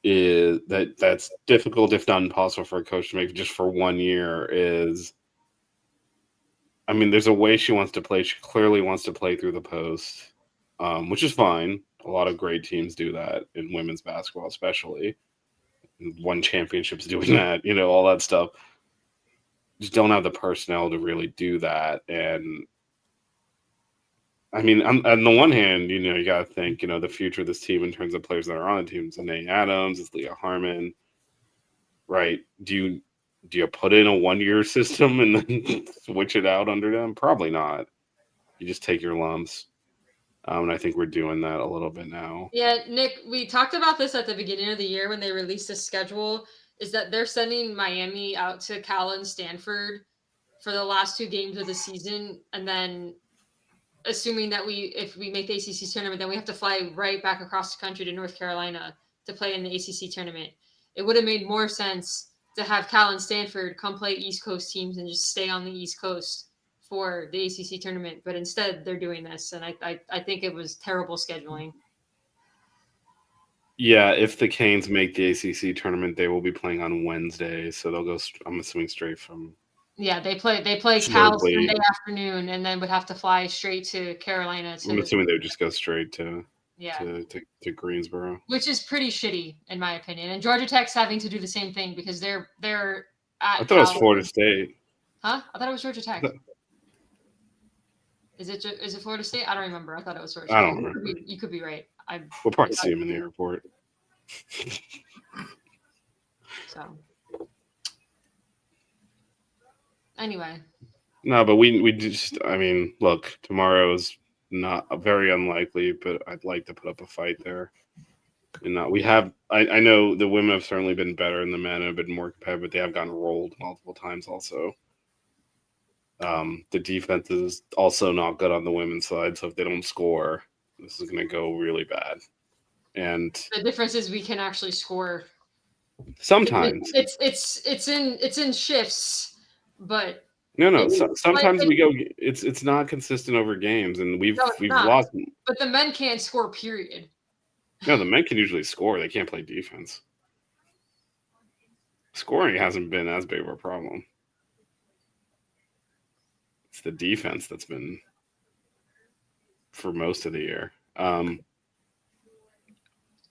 is that's difficult, if not impossible, for a coach to make just for 1 year is, I mean, there's a way she wants to play. She clearly wants to play through the post, which is fine. A lot of great teams do that in women's basketball, especially. Won championships doing that, all that stuff. Just don't have the personnel to really do that. And I mean, on the one hand, you got to think, the future of this team in terms of players that are on the team. It's Nate Adams, it's Leah Harmon, right? Do you put in a 1-year system and then switch it out under them? Probably not. You just take your lumps. And I think we're doing that a little bit now. Yeah, Nick, we talked about this at the beginning of the year when they released the schedule, is that they're sending Miami out to Cal and Stanford for the last 2 games of the season. And then assuming that if we make the ACC tournament, then we have to fly right back across the country to North Carolina to play in the ACC tournament. It would have made more sense to have Cal and Stanford come play East Coast teams and just stay on the East Coast for the ACC tournament, but instead they're doing this, and I think it was terrible scheduling. Yeah, if the Canes make the ACC tournament, they will be playing on Wednesday, so they'll go. I'm assuming straight from. Yeah, they play Cal Sunday afternoon, and then would have to fly straight to Carolina. I'm assuming they would just go straight to Greensboro, which is pretty shitty in my opinion. And Georgia Tech's having to do the same thing because they're at. I thought it was Florida State. Huh? I thought it was Georgia Tech. Is it Florida State? I don't remember. I thought it was Florida State. I don't remember. You could be right. We'll probably see him in the airport. So, anyway. No, but we just, I mean, look, tomorrow is not very unlikely, but I'd like to put up a fight there. And I know the women have certainly been better and the men have been more competitive, but they have gotten rolled multiple times also. The defense is also not good on the women's side, so if they don't score, this is going to go really bad. And the difference is we can actually score. Sometimes it's in shifts, but no. Sometimes we go. It's not consistent over games, and we've lost. But the men can't score. Period. No, the men can usually score. They can't play defense. Scoring hasn't been as big of a problem. It's the defense that's been for most of the year.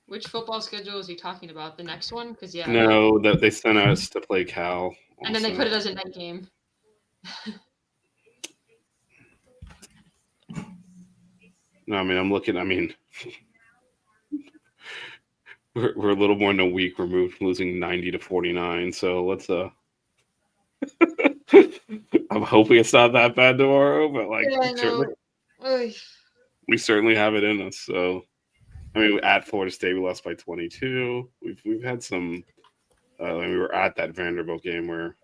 Which football schedule is he talking about? The next one? Because no, that they sent us to play Cal, also. And then they put it as a night game. No, I mean I'm looking. I mean, we're a little more than a week removed from losing 90-49. So let's I'm hoping it's not that bad tomorrow, but we certainly have it in us. So, I mean, at Florida State, we lost by 22. We've had some. We were at that Vanderbilt game where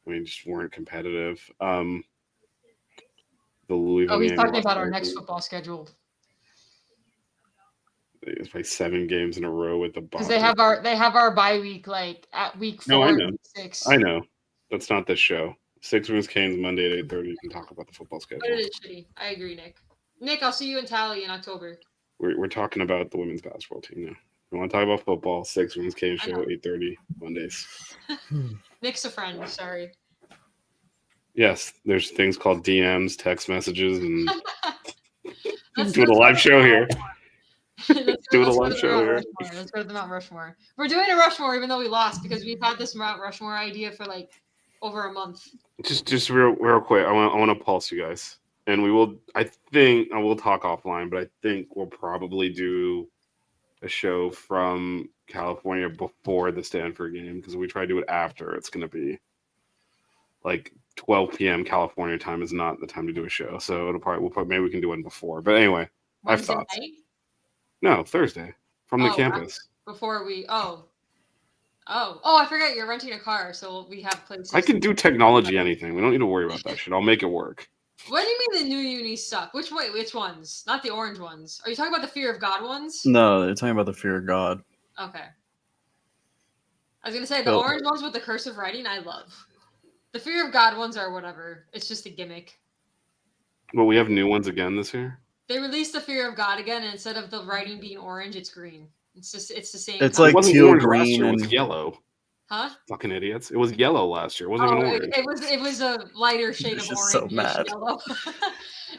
we just weren't competitive. The Louisville. He's talking about our next football schedule. It's like 7 games in a row with the because they have our bye week at week 4. No, I know. 6. I know. That's not this show. 6 Wings Canes Monday at 8:30. You can talk about the football schedule. But it is shitty. I agree, Nick. Nick, I'll see you in Tally in October. We're talking about the women's basketball team now. We want to talk about football. 6 Wings Canes show 8:30 Mondays. Nick's a friend. Sorry. Yes, there's things called DMs, text messages, and doing a live show here. Let's go to the Mount Rushmore. We're doing a Rushmore even though we lost because we've had this Mount Rushmore idea for over a month. Just real quick. I want to pulse you guys, and we will. I think I will talk offline, but I think we'll probably do a show from California before the Stanford game because we try to do it after. It's going to be 12 p.m. California time is not the time to do a show, so maybe we can do one before. But anyway, I have thoughts. No, Thursday from the campus. Before we I forgot you're renting a car, so we have places. I can do technology anything. We don't need to worry about that shit. I'll make it work. What do you mean the new unis suck? Which ones? Not the orange ones. Are you talking about the Fear of God ones? No, they're talking about the Fear of God. Okay. I was gonna say the Go. orange ones with the cursive writing, I love. The Fear of God ones are whatever. It's just a gimmick. But we have new ones again this year. They released the Fear of God again, and instead of the writing being orange, it's green. It's the same. It's It like wasn't teal, orange last green, year. It was and yellow. huh? Fucking idiots! It was yellow last year. It wasn't even orange. It was a lighter shade You're of just orange, so mad. yellow,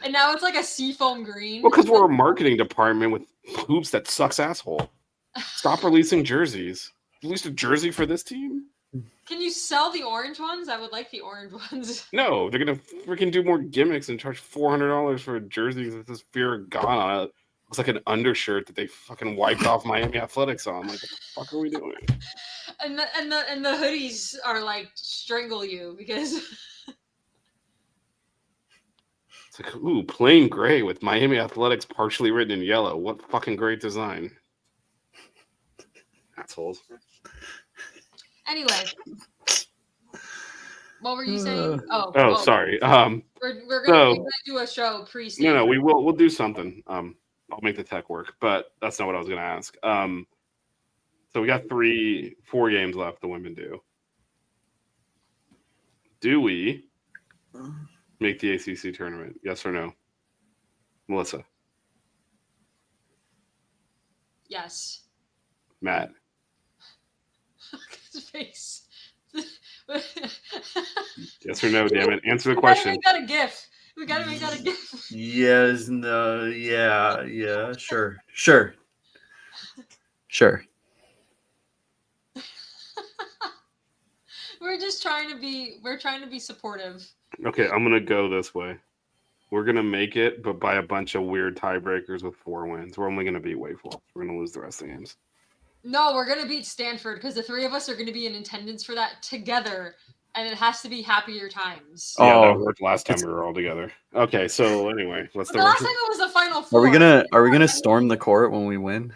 and now it's like a seafoam green. Well, because we're a marketing department with hoops that sucks asshole. Stop releasing jerseys. Released a jersey for this team? Can you sell the orange ones? I would like the orange ones. No, they're gonna freaking do more gimmicks and charge $400 for a jersey that says Fear of God on it. Looks like an undershirt that they fucking wiped off Miami Athletics on. Like, what the fuck are we doing? And the hoodies are like strangle you because It's like, ooh, plain gray with Miami Athletics partially written in yellow. What fucking great design. Assholes. anyway. What were you saying? Oh, sorry. We're gonna do a show pre. No, we'll do something. I'll make the tech work, but that's not what I was gonna ask. So we got 4 games left. The women do. Do we make the ACC tournament? Yes or no, Melissa? Yes. Matt? His face. Yes or no? Damn it! Answer the We question. gotta make that a GIF. We gotta make that a GIF. yes, no, yeah, sure. We're trying to be supportive. Okay, I'm gonna go this way. We're gonna make it, but by a bunch of weird tiebreakers with 4 wins. We're only gonna beat Wake Forest. We're gonna lose the rest of the games. No, we're gonna beat Stanford because the 3 of us are gonna be in attendance for that together, and it has to be happier times. Yeah, Oh, that worked last time we were all together. Okay, so anyway, what's But the the last record? time it was the Final Four. Are we gonna storm the court when we win?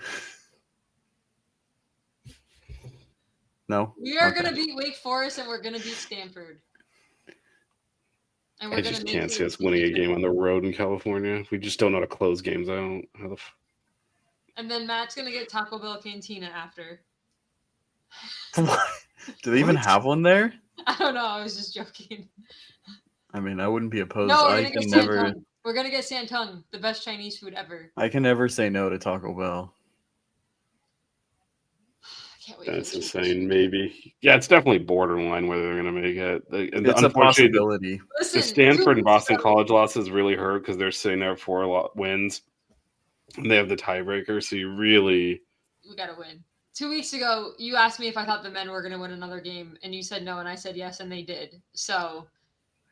No. We are Okay. gonna beat Wake Forest, and we're gonna beat Stanford. And I just can't see us winning a game on the road in California. We just don't know how to close games. I don't. How the And then Matt's gonna get Taco Bell Cantina after. Do they even have one there? I don't know. I was just joking. I mean, I wouldn't be opposed. No, I can never. We're gonna get Santung, the best Chinese food ever. I can never say no to Taco Bell. I can't wait. That's insane. Maybe. Yeah, it's definitely borderline whether they're going to make it. It's a possibility. Listen, The Stanford 2 and Boston weeks ago- College losses really hurt because they're sitting there 4 wins. And they have the tiebreaker, so you really. We gotta win. 2 weeks ago, you asked me if I thought the men were gonna win another game, and you said no, and I said yes, and they did. So,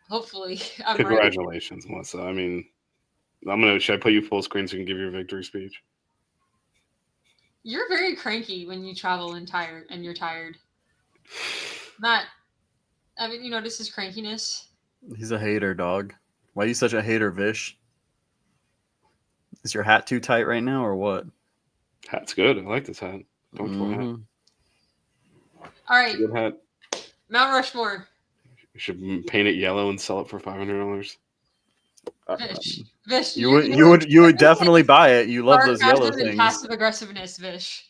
hopefully, I'm right. Congratulations, Melissa. I mean, should I put you full screen so you can give your victory speech? You're very cranky when you travel and tired, and you're tired. Matt, I mean, you notice his crankiness. He's a hater, dog. Why are you such a hater, Vish? Is your hat too tight right now, or what? Hat's good. I like this hat. Comfortable hat. Mhm. All right, Good hat. Mount Rushmore. You should paint it yellow and sell it for $500. Vish, You would definitely buy it. You love those yellow sarcasm and things. passive aggressiveness, Vish.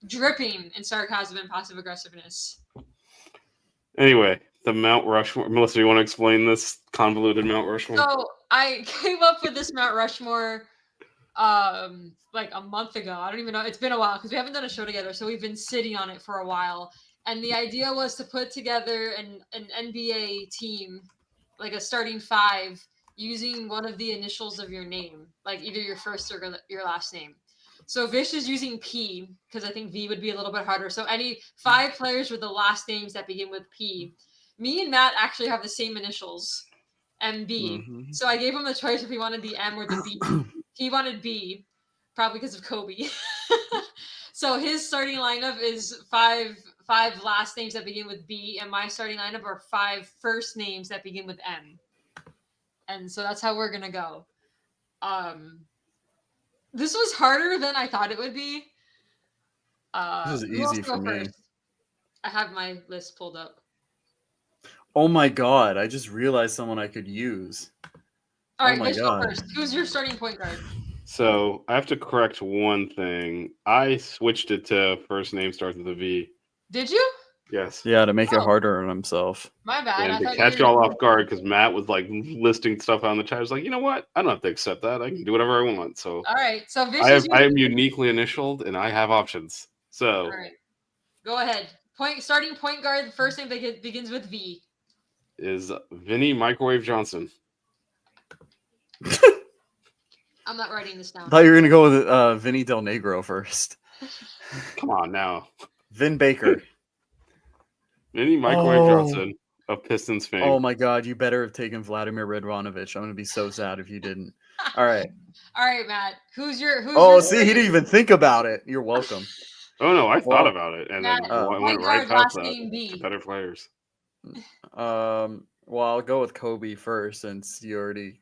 Dripping in sarcasm and passive aggressiveness. Anyway, the Mount Rushmore. Melissa, you want to explain this convoluted Mount Rushmore? So I came up with this Mount Rushmore like a month ago. I don't even know. It's been a while because we haven't done a show together, so we've been sitting on it for a while. And the idea was to put together an NBA team, like a starting 5, using one of the initials of your name, like either your first or your last name. So Vish is using P because I think V would be a little bit harder. So any 5 players with the last names that begin with P. Me and Matt actually have the same initials, MB. Mhm. So I gave him the choice if he wanted the M or the B. He wanted B, probably because of Kobe. So his starting lineup is five last names that begin with B, and my starting lineup are 5 first names that begin with M. And so that's how we're gonna go. This was harder than I thought it would be. This is who wants easy to go for me. first? I have my list pulled up. Oh my god! I just realized someone I could use. All right, my let's go God. first. Who's your starting point guard? So I have to correct one thing. I switched it to first name starts with a V. Did you? Yes. Yeah, to make it Oh. harder on himself. My bad. And I to thought catch you were y'all off guard, because Matt was like listing stuff on the chat. I was like, you know what? I don't have to accept that. I can do whatever I want. So All right. So Vicious. I am uniquely initialed, and I have options. So All right. Go ahead. Starting point guard. The first name begins with V. is Vinny Microwave Johnson. I'm not writing this down. I thought you were gonna go with Vinny Del Negro first. Come on now. Vin Baker. Vinny Microwave Oh. Johnson of Pistons fame. Oh my God! You better have taken Vladimir Radvanovich. I'm gonna be so sad if you didn't. All right. All right, Matt. Who's your? Oh, see, he didn't even think about it. You're welcome. Oh no, I thought Well, about it, and Matt, then I point went guard, right past last that name to B. better players. Well, I'll go with Kobe first since you already,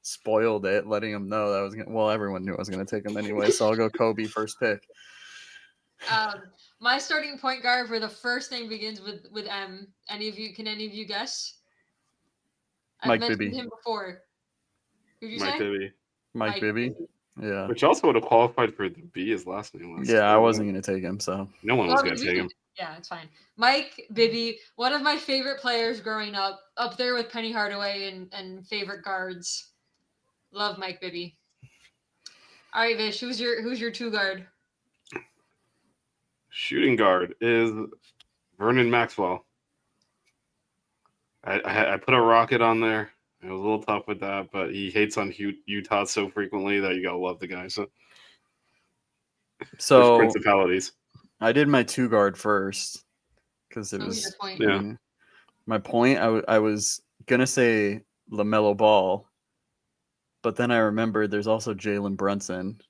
spoiled it, letting him know that I was gonna. Well, everyone knew I was gonna take him anyway, so I'll go Kobe first pick. My starting point guard for the first name begins with M. Can any of you guess? I've Mike mentioned Bibby. him before. Who'd you Mike say? Bibby, Mike Bibby. Yeah. which also would have qualified for the B as last name. Yeah, I wasn't gonna take him, so No one was Well, going to take him. Yeah, it's fine. Mike Bibby, one of my favorite players growing up there with Penny Hardaway and favorite guards. Love Mike Bibby. All right, Vish, who's your two guard? Shooting guard is Vernon Maxwell. I put a rocket on there. It was a little tough with that, but he hates on Utah so frequently that you gotta love the guy. So there's principalities. I did my two guard first because it Who's was your point? Yeah. my point. I was gonna say LaMelo Ball, but then I remembered there's also Jalen Brunson.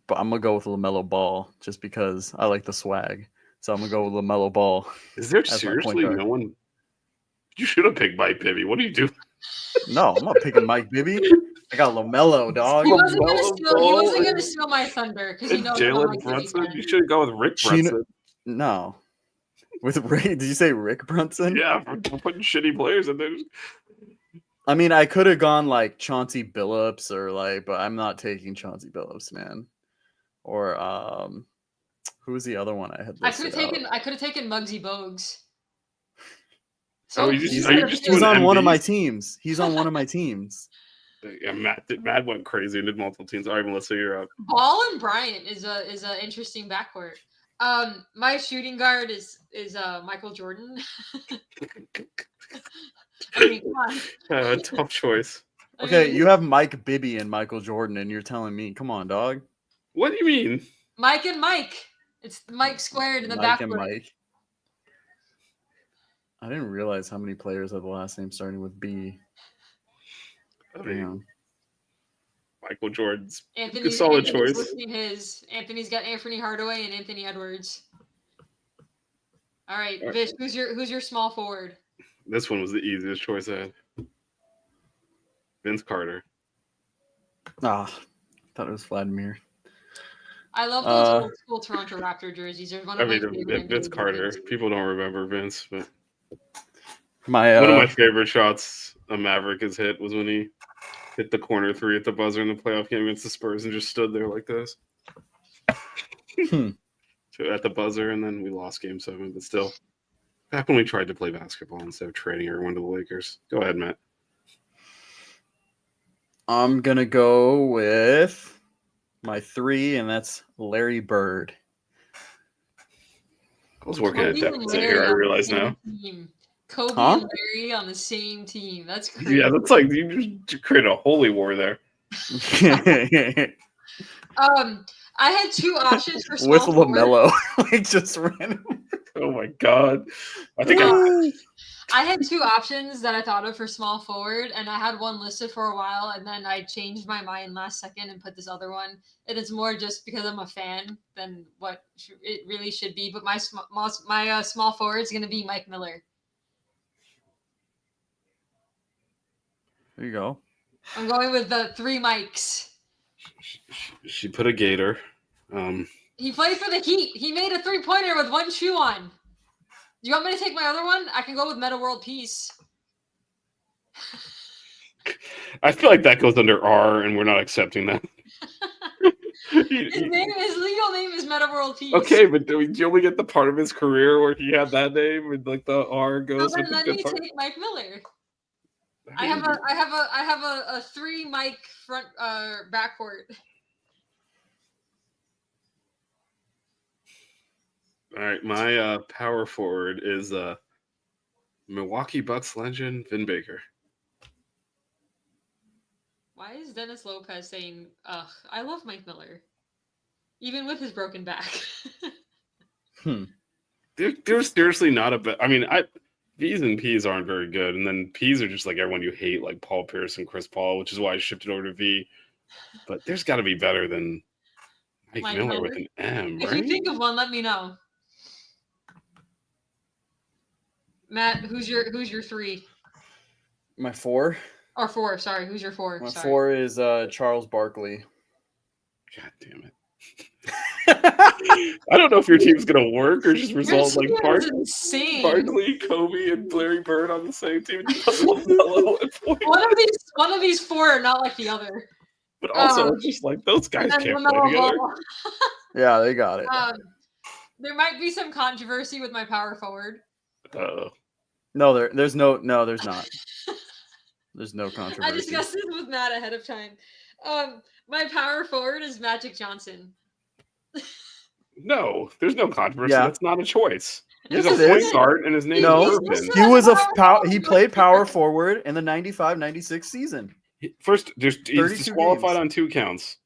But I'm gonna go with LaMelo Ball just because I like the swag. So I'm gonna go with LaMelo Ball. Is there As my point seriously guard. no one? You should have picked Mike Bibby. What do you do? No, I'm not picking Mike Bibby. I got LaMelo, dog. He wasn't LaMelo gonna Ball steal my thunder because he And knows I'm a Jalen Mike Bibby Brunson. fan. You should have gone with Rick Chino- Brunson. No. With Rick, did you say Rick Brunson? Yeah, for putting shitty players in there. I mean, I could have gone like Chauncey Billups but I'm not taking Chauncey Billups, man. Or who was the other one I had I could listed have taken Muggsy Bogues. Oh, He's on one of my teams. He's on one of my teams. Yeah, Matt went crazy and did multiple teams. All right, Melissa, you're up. Ball and Bryant is a interesting backcourt. My shooting guard is Michael Jordan. I mean, come on. Tough choice. Okay, you have Mike Bibby and Michael Jordan, and you're telling me, come on, dog. What do you mean? Mike and Mike. It's Mike squared in the Mike and backcourt. Mike. I didn't realize how many players have the last name starting with B. I mean, Damn. Michael Jordan's Anthony's solid Anthony's choice. listing his. Anthony's got Anthony Hardaway and Anthony Edwards. All right, Vish, who's your small forward? This one was the easiest choice I had. Vince Carter. Ah, thought it was Vladimir. I love those old school Toronto Raptor jerseys. They're one I of my mean, favorite Vince NBA Carter. jerseys. People don't remember Vince, but My one of my favorite shots a Maverick has hit was when he hit the corner three at the buzzer in the playoff game against the Spurs and just stood there like this. At the buzzer, and then we lost game 7, but still. Back when we tried to play basketball instead of trading everyone to the Lakers. Go ahead, Matt. I'm gonna go with my 3, and that's Larry Bird. I was working at Kobe and deficit Larry here, I on the realize same now. team. Kobe Huh? and Larry on the same team. That's crazy. Yeah, that's like you just created a holy war there. I had two options for small With forward. LaMelo, like just random. Oh my god. I think I had two options that I thought of for small forward, and I had one listed for a while, and then I changed my mind last second and put this other one. And it's more just because I'm a fan than what it really should be. But my small forward is going to be Mike Miller. There you go. I'm going with the 3 Mikes. she put a gator. He played for the Heat. He made a 3-pointer with one shoe on. Do you want me to take my other one? I can go with Meta World Peace. I feel like that goes under R, and we're not accepting that. He- His legal name is Meta World Peace. okay, but do you only get the part of his career where he had that name and like the R So goes then with the let good me part? take Mike Miller. I have a 3 Mike front backcourt. All right, my power forward is Milwaukee Bucks legend Vin Baker. Why is Dennis Lopez saying, "Ugh, I love Mike Miller," even with his broken back? There's seriously not a I mean, V's and P's aren't very good, and then P's are just like everyone you hate, like Paul Pierce and Chris Paul, which is why I shifted over to V. But there's got to be better than Mike Miller with an M, If right? you think of one, let me know. Matt, who's your 3 My 4. or 4? Sorry, who's your 4? My Sorry. 4 is Charles Barkley. God damn it! I don't know if your team's gonna work or just result like team is insane. Barkley, Kobe, and Larry Bird on the same team. And you put LaMelo at point. One of these 4 are not like the other. But also, it's just like those guys And can't LaMelo play together. Ball. Yeah, they got it. There might be some controversy with my power forward. No, there's not. There's no controversy. I discussed this with Matt ahead of time. My power forward is Magic Johnson. No, there's no controversy. Yeah. That's not a choice. Yes, He's a it point is. guard, and his name No, is Irvin. listed he as was power he forward. played power forward in the 95-96 season. First, he's 32 disqualified games. on 2 counts.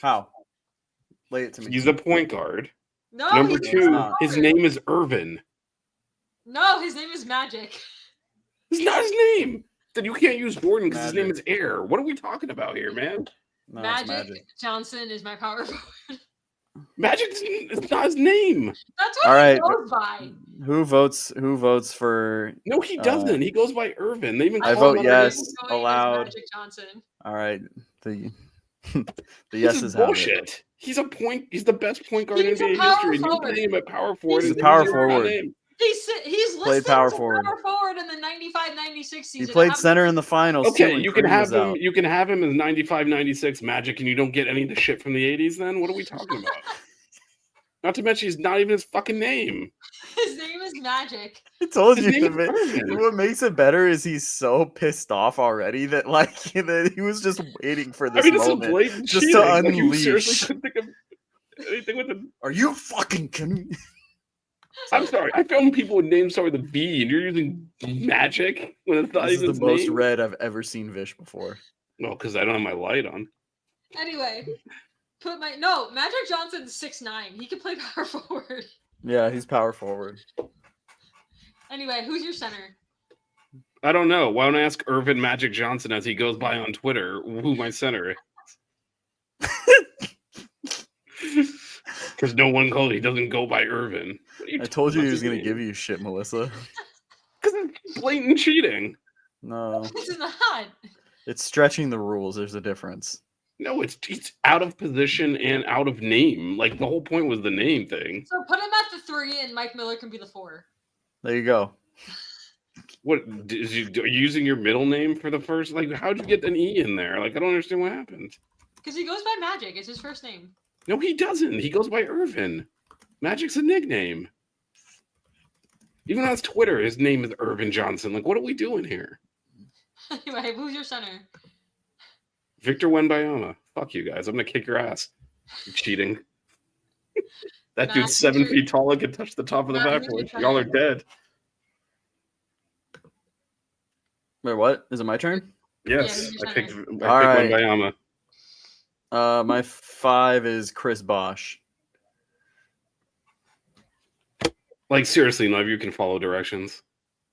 How? Lay it to me. He's a point guard. No, Number he's 2, not. his name is Irvin. No, his name is Magic. It's not his name. Then you can't use Jordan because his name Magic. is Air. What are we talking about here, man? No, it's Magic Johnson is my power forward. Magic is not his name. That's what All he right. goes by. Who votes for? No, he doesn't. He goes by Irvin. They even I call vote him yes. He's going as allowed. Magic Johnson. All right. The This yeses is have it. bullshit. He's the best point guard in He's a NBA power history. And you forward. pay him at power forward. He's and a power he's not forward. named. He's Played listed power as a forward. power forward in the 95-96 season. He played I'm- center in the finals. too, Okay, when you can Kareem have was him. out. You can have him as 95-96 Magic, and you don't get any of the shit from the 80s. Then what are we talking about? Not to mention, he's not even his fucking name. His name is Magic. I told His you. name is Irvin. What makes it better is he's so pissed off already that that he was just waiting for I this mean, it's a moment. blatant just to cheating. Like, you unleash. seriously couldn't think of anything with the. Are you fucking kidding me? I'm sorry. I found people with names start with a B, and you're using Magic when it's not This is even the his most name. red I've ever seen Vish before. Well, because I don't have my light on. Anyway, Magic Johnson's 6'9". He can play power forward. Yeah, he's power forward. Anyway, who's your center? I don't know. Why don't I ask Irvin Magic Johnson as he goes by on Twitter who my center is? Because no one called. He doesn't go by Irvin. I told you he was gonna give you shit, Melissa. Because it's blatant cheating. No, This is not. it's stretching the rules. There's a difference. No, it's out of position and out of name. Like the whole point was the name thing. So put him at the 3, and Mike Miller can be the 4. There you go. What is you are you using your middle name for the first? Like, how'd you get an E in there? Like, I don't understand what happened. Because he goes by Magic. It's his first name. No, he doesn't. He goes by Irvin. Magic's a nickname. Even on his Twitter, his name is Irvin Johnson. Like, what are we doing here? Anyway, who's your center? Victor Wembanyama. Fuck you guys. I'm gonna kick your ass. You're cheating. That Matt, dude's 7 who's your- feet tall and can touch the top of the Matt, who's your backboard. Y'all are dead. Wait, what? Is it my turn? Yes, who's your I picked center? All right. Wembanyama. My 5 is Chris Bosh. Like, seriously, none of you can follow directions.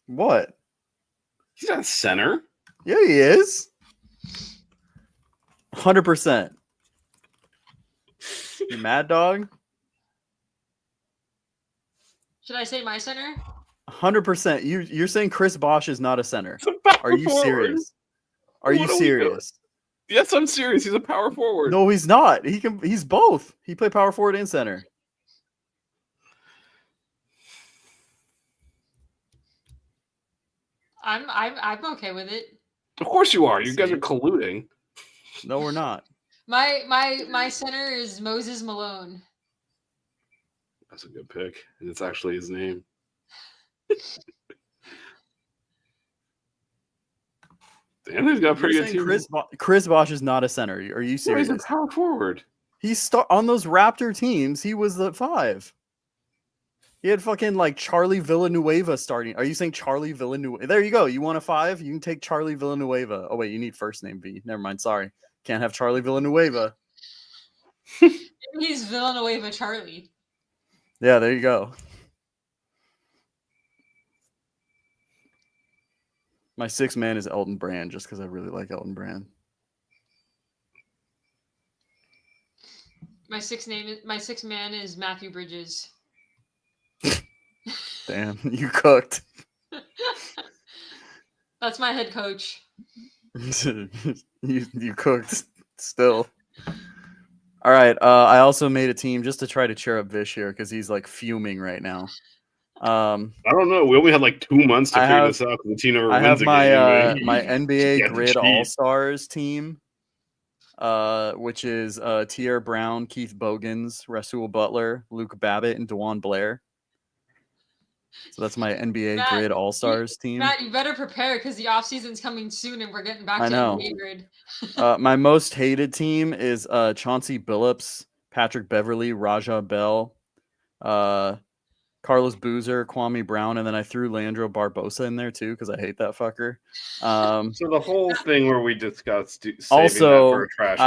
What? He's not a center. Yeah, he is. 100%. You mad dog? Should I say my center? 100%. You're saying Chris Bosh is not a center. He's a power Are you forward. serious? Are What you are we serious? Yes, I'm serious. He's a power forward. No, he's not. He's both. He played power forward and center. I'm okay with it. Of course you are. You guys See? are colluding. No, we're not. My center is Moses Malone. That's a good pick, and it's actually his name. Damn, he's got a pretty You're good saying team. Chris Bosh is not a center. Are you No, serious? he's a power forward. He's on those Raptor teams. He was the 5. He had fucking like Charlie Villanueva starting. Are you saying Charlie Villanueva? There you go. You want a 5? You can take Charlie Villanueva. Oh wait, you need first name V. Never mind. Sorry, can't have Charlie Villanueva. He's Villanueva Charlie. Yeah, there you go. My 6th man is Elton Brand, just because I really like Elton Brand. My sixth man is Matthew Bridges. Damn, you cooked. That's my head coach. you cooked still. All right. I also made a team just to try to cheer up Vish here because he's like fuming right now. I don't know. We only had like 2 months to figure this out. The team never wins a game. My NBA Yeah, Grid cheat. All Stars team, which is Tierre Brown, Keith Bogans, Rasul Butler, Luke Babbitt, and DeJuan Blair. So that's my NBA Grid All Stars team. Matt, you better prepare because the offseason's coming soon and we're getting back to NBA Grid. My most hated team is Chauncey Billups, Patrick Beverly, Raja Bell, Carlos Boozer, Kwame Brown, and then I threw Leandro Barbosa in there too because I hate that fucker. So the whole thing where we discussed saving also, that for a trash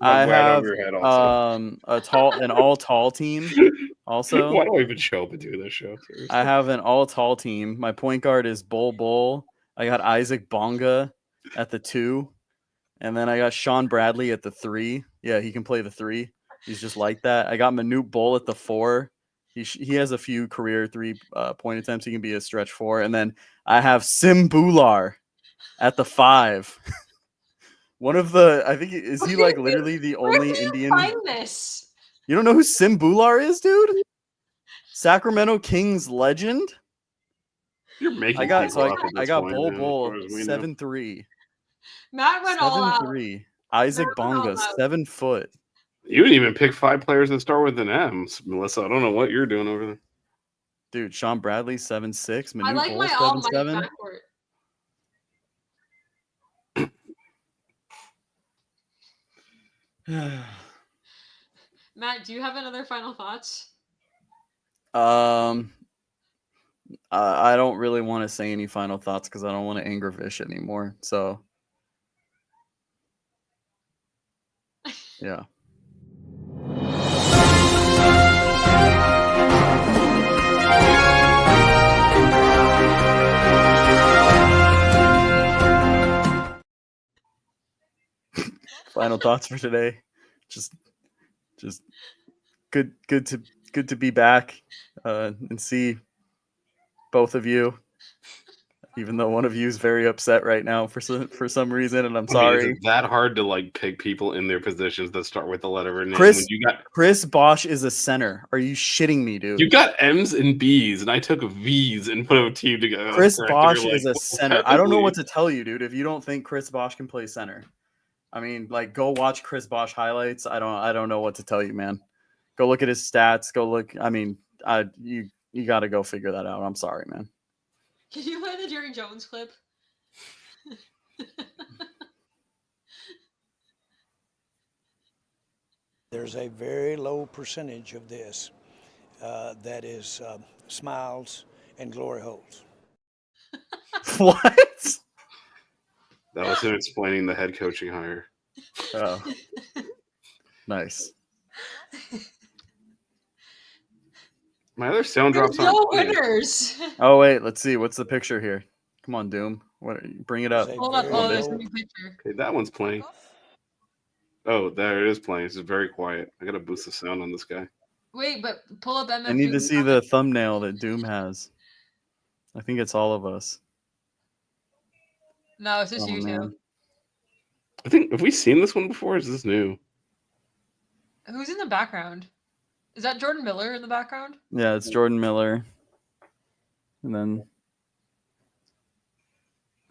I have over your head also. an all tall team. Also, why do I even show up and do this show? Seriously. I have an all tall team. My point guard is Bull. I got Isaac Bonga at the 2, and then I got Sean Bradley at the 3. Yeah, he can play the 3. He's just like that. I got Manute Bull at the 4. He has a few career 3-point attempts. He can be a stretch 4. And then I have Sim Bular at the 5. One of the, I think, is he like literally the only Indian? Find this. You don't know who Sim Bular is, dude? Sacramento Kings legend. You're making. I got point, Bull man, as far as we know. 7'3". Matt went all out. 7'3". Isaac Matt went all Bonga out. 7 foot. You didn't even pick 5 players that start with an M, Melissa. I don't know what you're doing over there. Dude, Sean Bradley 7'6". I Manute like Bull my all 7'7". might backcourt. Matt, do you have another final thoughts? I don't really want to say any final thoughts because I don't want to anger Vish anymore. So, yeah. Final thoughts for today. Just good to be back and see both of you. Even though one of you is very upset right now for some reason, and I'm sorry. Is it that hard to like pick people in their positions that start with the letter of a name? Chris Bosh is a center. Are you shitting me, dude? You got M's and B's, and I took V's and put a team together. Chris Bosh is a center. I don't know what to tell you, dude. If you don't think Chris Bosh can play center, I mean, like, go watch Chris Bosh highlights. I don't know what to tell you, man. Go look at his stats. Go look. I mean, you got to go figure that out. I'm sorry, man. Can you play the Jerry Jones clip? There's a very low percentage of this that is smiles and glory holes. What? That was him explaining the head coaching hire. Oh, nice. My other sound There's drops no aren't playing. winners. Oh wait, let's see. What's the picture here? Come on, Doom. Bring it up. Hold up. Oh, there's a new picture. Okay, that one's playing. Oh, there it is playing. It's very quiet. I gotta boost the sound on this guy. Wait, but pull up MF. I need to see the thumbnail that Doom has. I think it's all of us. No, it's just you two. Man. I think, have we seen this one before? Or is this new? Who's in the background? Is that Jordan Miller in the background? Yeah, it's Jordan Miller. And then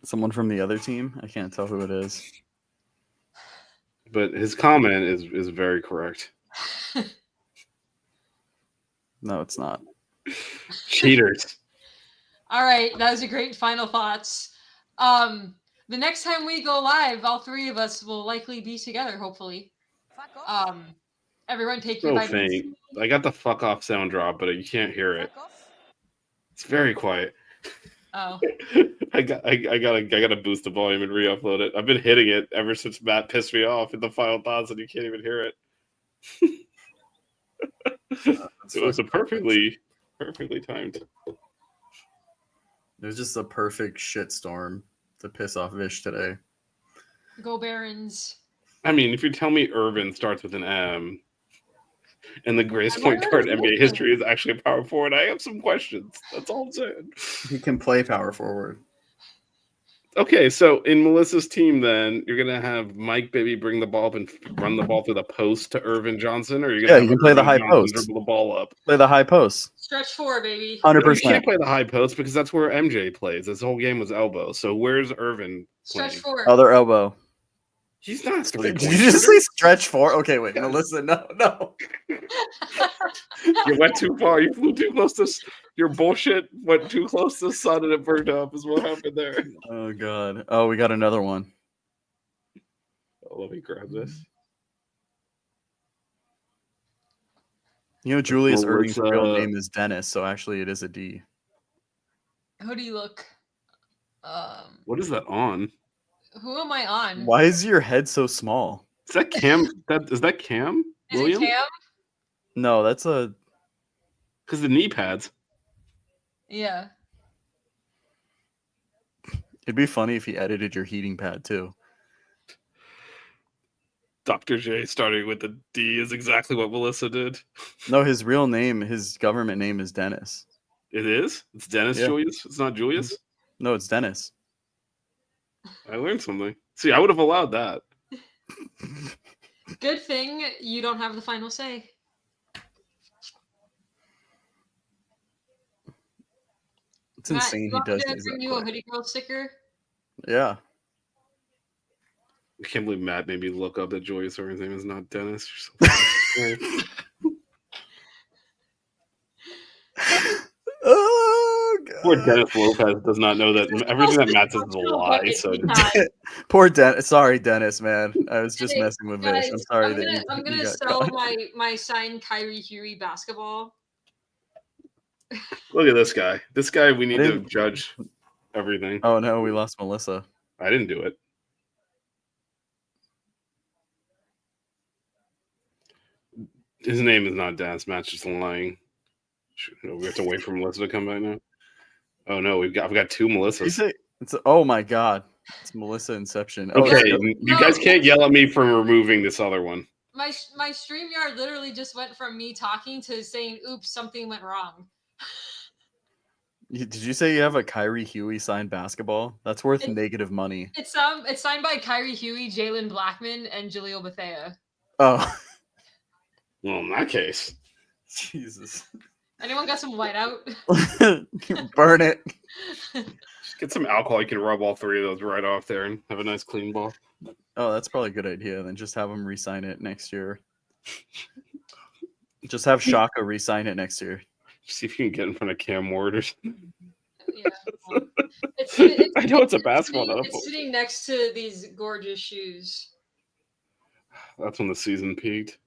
someone from the other team. I can't tell who it is. But his comment is very correct. No, it's not. Cheaters. All right, that was a great final thoughts. The next time we go live, all three of us will likely be together, hopefully. Everyone take your So vitamins. faint. I got the fuck off sound drop, but you can't hear it. It's very quiet. Oh. I gotta boost the volume and re-upload it. I've been hitting it ever since Matt pissed me off in the final thoughts, and you can't even hear it. It was a perfectly timed. It was just a perfect shitstorm to piss off Vish today. Go Barons. I mean, if you tell me Irvin starts with an M, and the greatest I'm point guard in already NBA history is actually a power forward, I have some questions. That's all I'm saying. He can play power forward. Okay, so in Melissa's team, then you're gonna have Mike Bibby bring the ball up and run the ball through the post to Irvin Johnson, or you're gonna Yeah, have you can play the Irvin high Johnson post. dribble the ball up. Play the high post. Stretch 4, baby. 100%. You can't play the high post because that's where MJ plays. This whole game was elbow. So where's Irvin Stretch playing? 4. Other elbow. He's not a Did 3-point you just shooter. say stretch 4? Okay, wait. Melissa, no. You went too far. You flew too close to your bullshit. Went too close to the sun and it burned up. Is what happened there. Oh god. Oh, we got another one. Oh, let me grab this. You know, Julius Well, Irving's let's, real name is Dennis, so actually it is a D. Who do you look? What is that on? Who am I on? Why is your head so small? Is that Cam? Is that Cam Is William? it Cam? No, that's a. Because the knee pads. Yeah. It'd be funny if he edited your heating pad too. Dr. J starting with the D is exactly what Melissa did. No, his real name, his government name is Dennis. It is? It's Dennis Yeah. Julius? It's not Julius? No, it's Dennis. I learned something. See, I would have allowed that. Good thing you don't have the final say. It's Matt, insane you he want me does to things bring that you a quick. hoodie girl sticker? Yeah. I can't believe Matt made me look up that Julius Irving's name is not Dennis. Or something. Oh god. Poor Dennis Lopez does not know that everything that Matt says is a lie. So Poor Dennis. Sorry, Dennis, man. I was just Hey, messing with Vish. guys, I'm sorry I'm you gonna got sell caught. my signed Kyrie Huey basketball. look at this guy. This guy, we need to didn't- judge everything. Oh no, we lost Melissa. I didn't do it. His name is not Dennis. Matt's just lying. We have to wait for Melissa to come back now. Oh no, I've got two You Melissas. say oh my god. It's Melissa Inception. Okay, Oh, you guys can't yell at me for removing this other one. My StreamYard literally just went from me talking to saying, "Oops, something went wrong." did you say you have a Kyrie Huey signed basketball? That's worth negative money. It's signed by Kyrie Huey, Jalen Blackman, and Jaleel Bethea. Oh. Well, in that case, Jesus. Anyone got some whiteout? Burn it. get some alcohol. You can rub all three of those right off there and have a nice clean ball. Oh, that's probably a good idea. Then just have him re-sign it next year. Just have Shaka re-sign it next year. See if you can get in front of Cam Ward or something. Yeah. Well, it's, I know it's a basketball, sitting, not a it's football. sitting next to these gorgeous shoes. That's when the season peaked.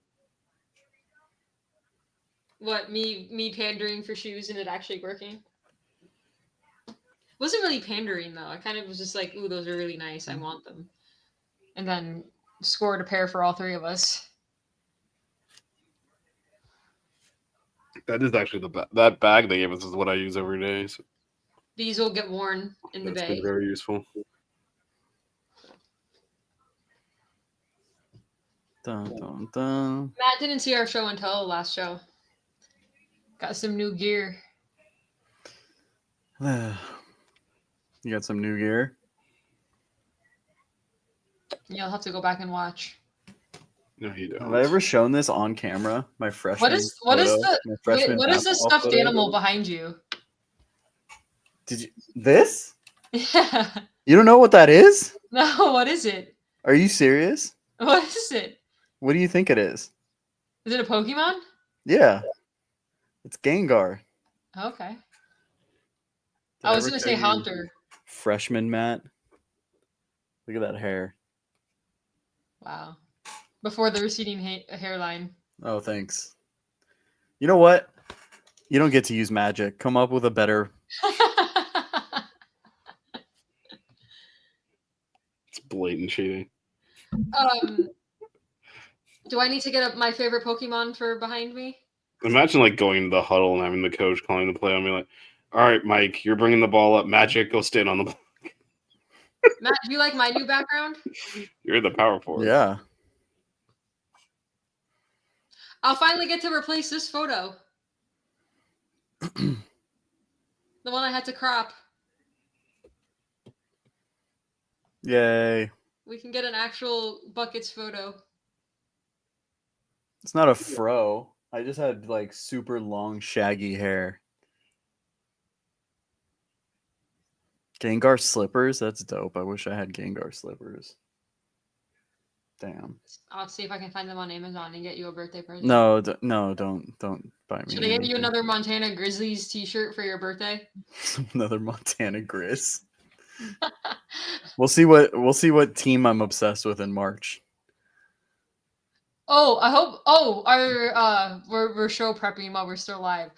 What, me pandering for shoes and it actually working? Wasn't really pandering though. I kind of was just like, ooh, those are really nice. I want them. And then scored a pair for all three of us. That is actually that bag they gave us is what I use every day. So These will get worn in the that's bay. been very useful. Dun, dun, dun. Matt didn't see our show until the last show. Got some new gear. You got some new gear? You'll have to go back and watch. No, you don't. Have I ever shown this on camera? My freshman. What is my the freshman what is the basketball stuffed photo? animal behind you? Did you this? Yeah. You don't know what that is? No, what is it? Are you serious? What is it? What do you think it is? Is it a Pokemon? Yeah. It's Gengar. Okay. Did I was ever gonna say tell you Haunter. Freshman Matt. Look at that hair. Wow. Before the receding hairline. Oh, thanks. You know what? You don't get to use magic. Come up with a better. It's blatant cheating. Do I need to get up my favorite Pokemon for behind me? Imagine like going to the huddle and having the coach calling the play on me like, all right, Mike, you're bringing the ball up. Magic, go stand on the ball. Matt, do you like my new background? You're the power forward. Yeah. I'll finally get to replace this photo. The one I had to crop. Yay. We can get an actual Buckets photo. It's not a fro. I just had like super long, shaggy hair. Gengar slippers? That's dope. I wish I had Gengar slippers. Damn. I'll see if I can find them on Amazon and get you a birthday present. No, don't buy me. Should I get you anything. another Montana Grizzlies t-shirt for your birthday? Another Montana Grizz. We'll see what team I'm obsessed with in March. Oh, I hope. Oh, we're show prepping while we're still live.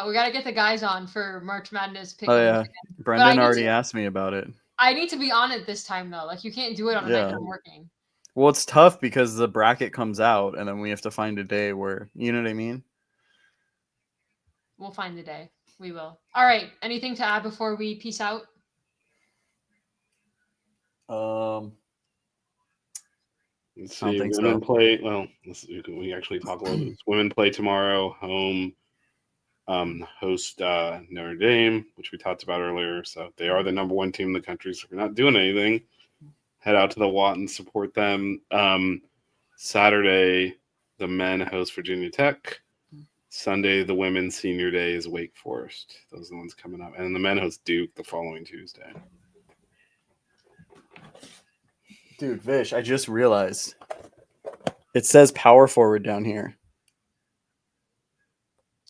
We gotta get the guys on for March Madness. Pick Oh yeah, Brendan need already to- asked me about it. I need to be on it this time though. Like you can't do it on a night Yeah. that I'm working. Well, it's tough because the bracket comes out, and then we have to find a day where you know what I mean. We'll find the day. We will. All right. Anything to add before we peace out? Let's I don't see. think Women so. play. Well, we actually talk about this. Women play tomorrow. Home host Notre Dame, which we talked about earlier. So they are the number one team in the country. So if you're not doing anything, head out to the Watt and support them. Saturday, the men host Virginia Tech. Sunday, the women's senior day is Wake Forest. Those are the ones coming up. And the men host Duke the following Tuesday. Dude, Vish, I just realized it says power forward down here.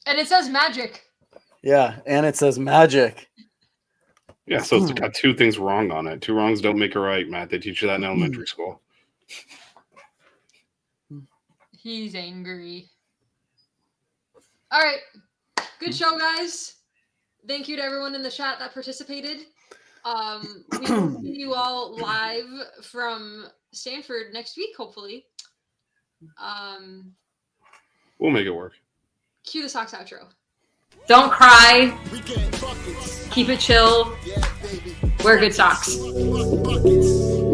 And it says magic. Yeah, and it says magic. Yeah, so it's got two things wrong on it. Two wrongs don't make a right, Matt. They teach you that in elementary school. He's angry. All right. Good show, guys. Thank you to everyone in the chat that participated. We will see you all live from Stanford next week, hopefully. We'll make it work. Cue the Sox outro. Don't cry. We getting buckets. Keep it chill. Yeah, baby. Wear good socks. Buckets.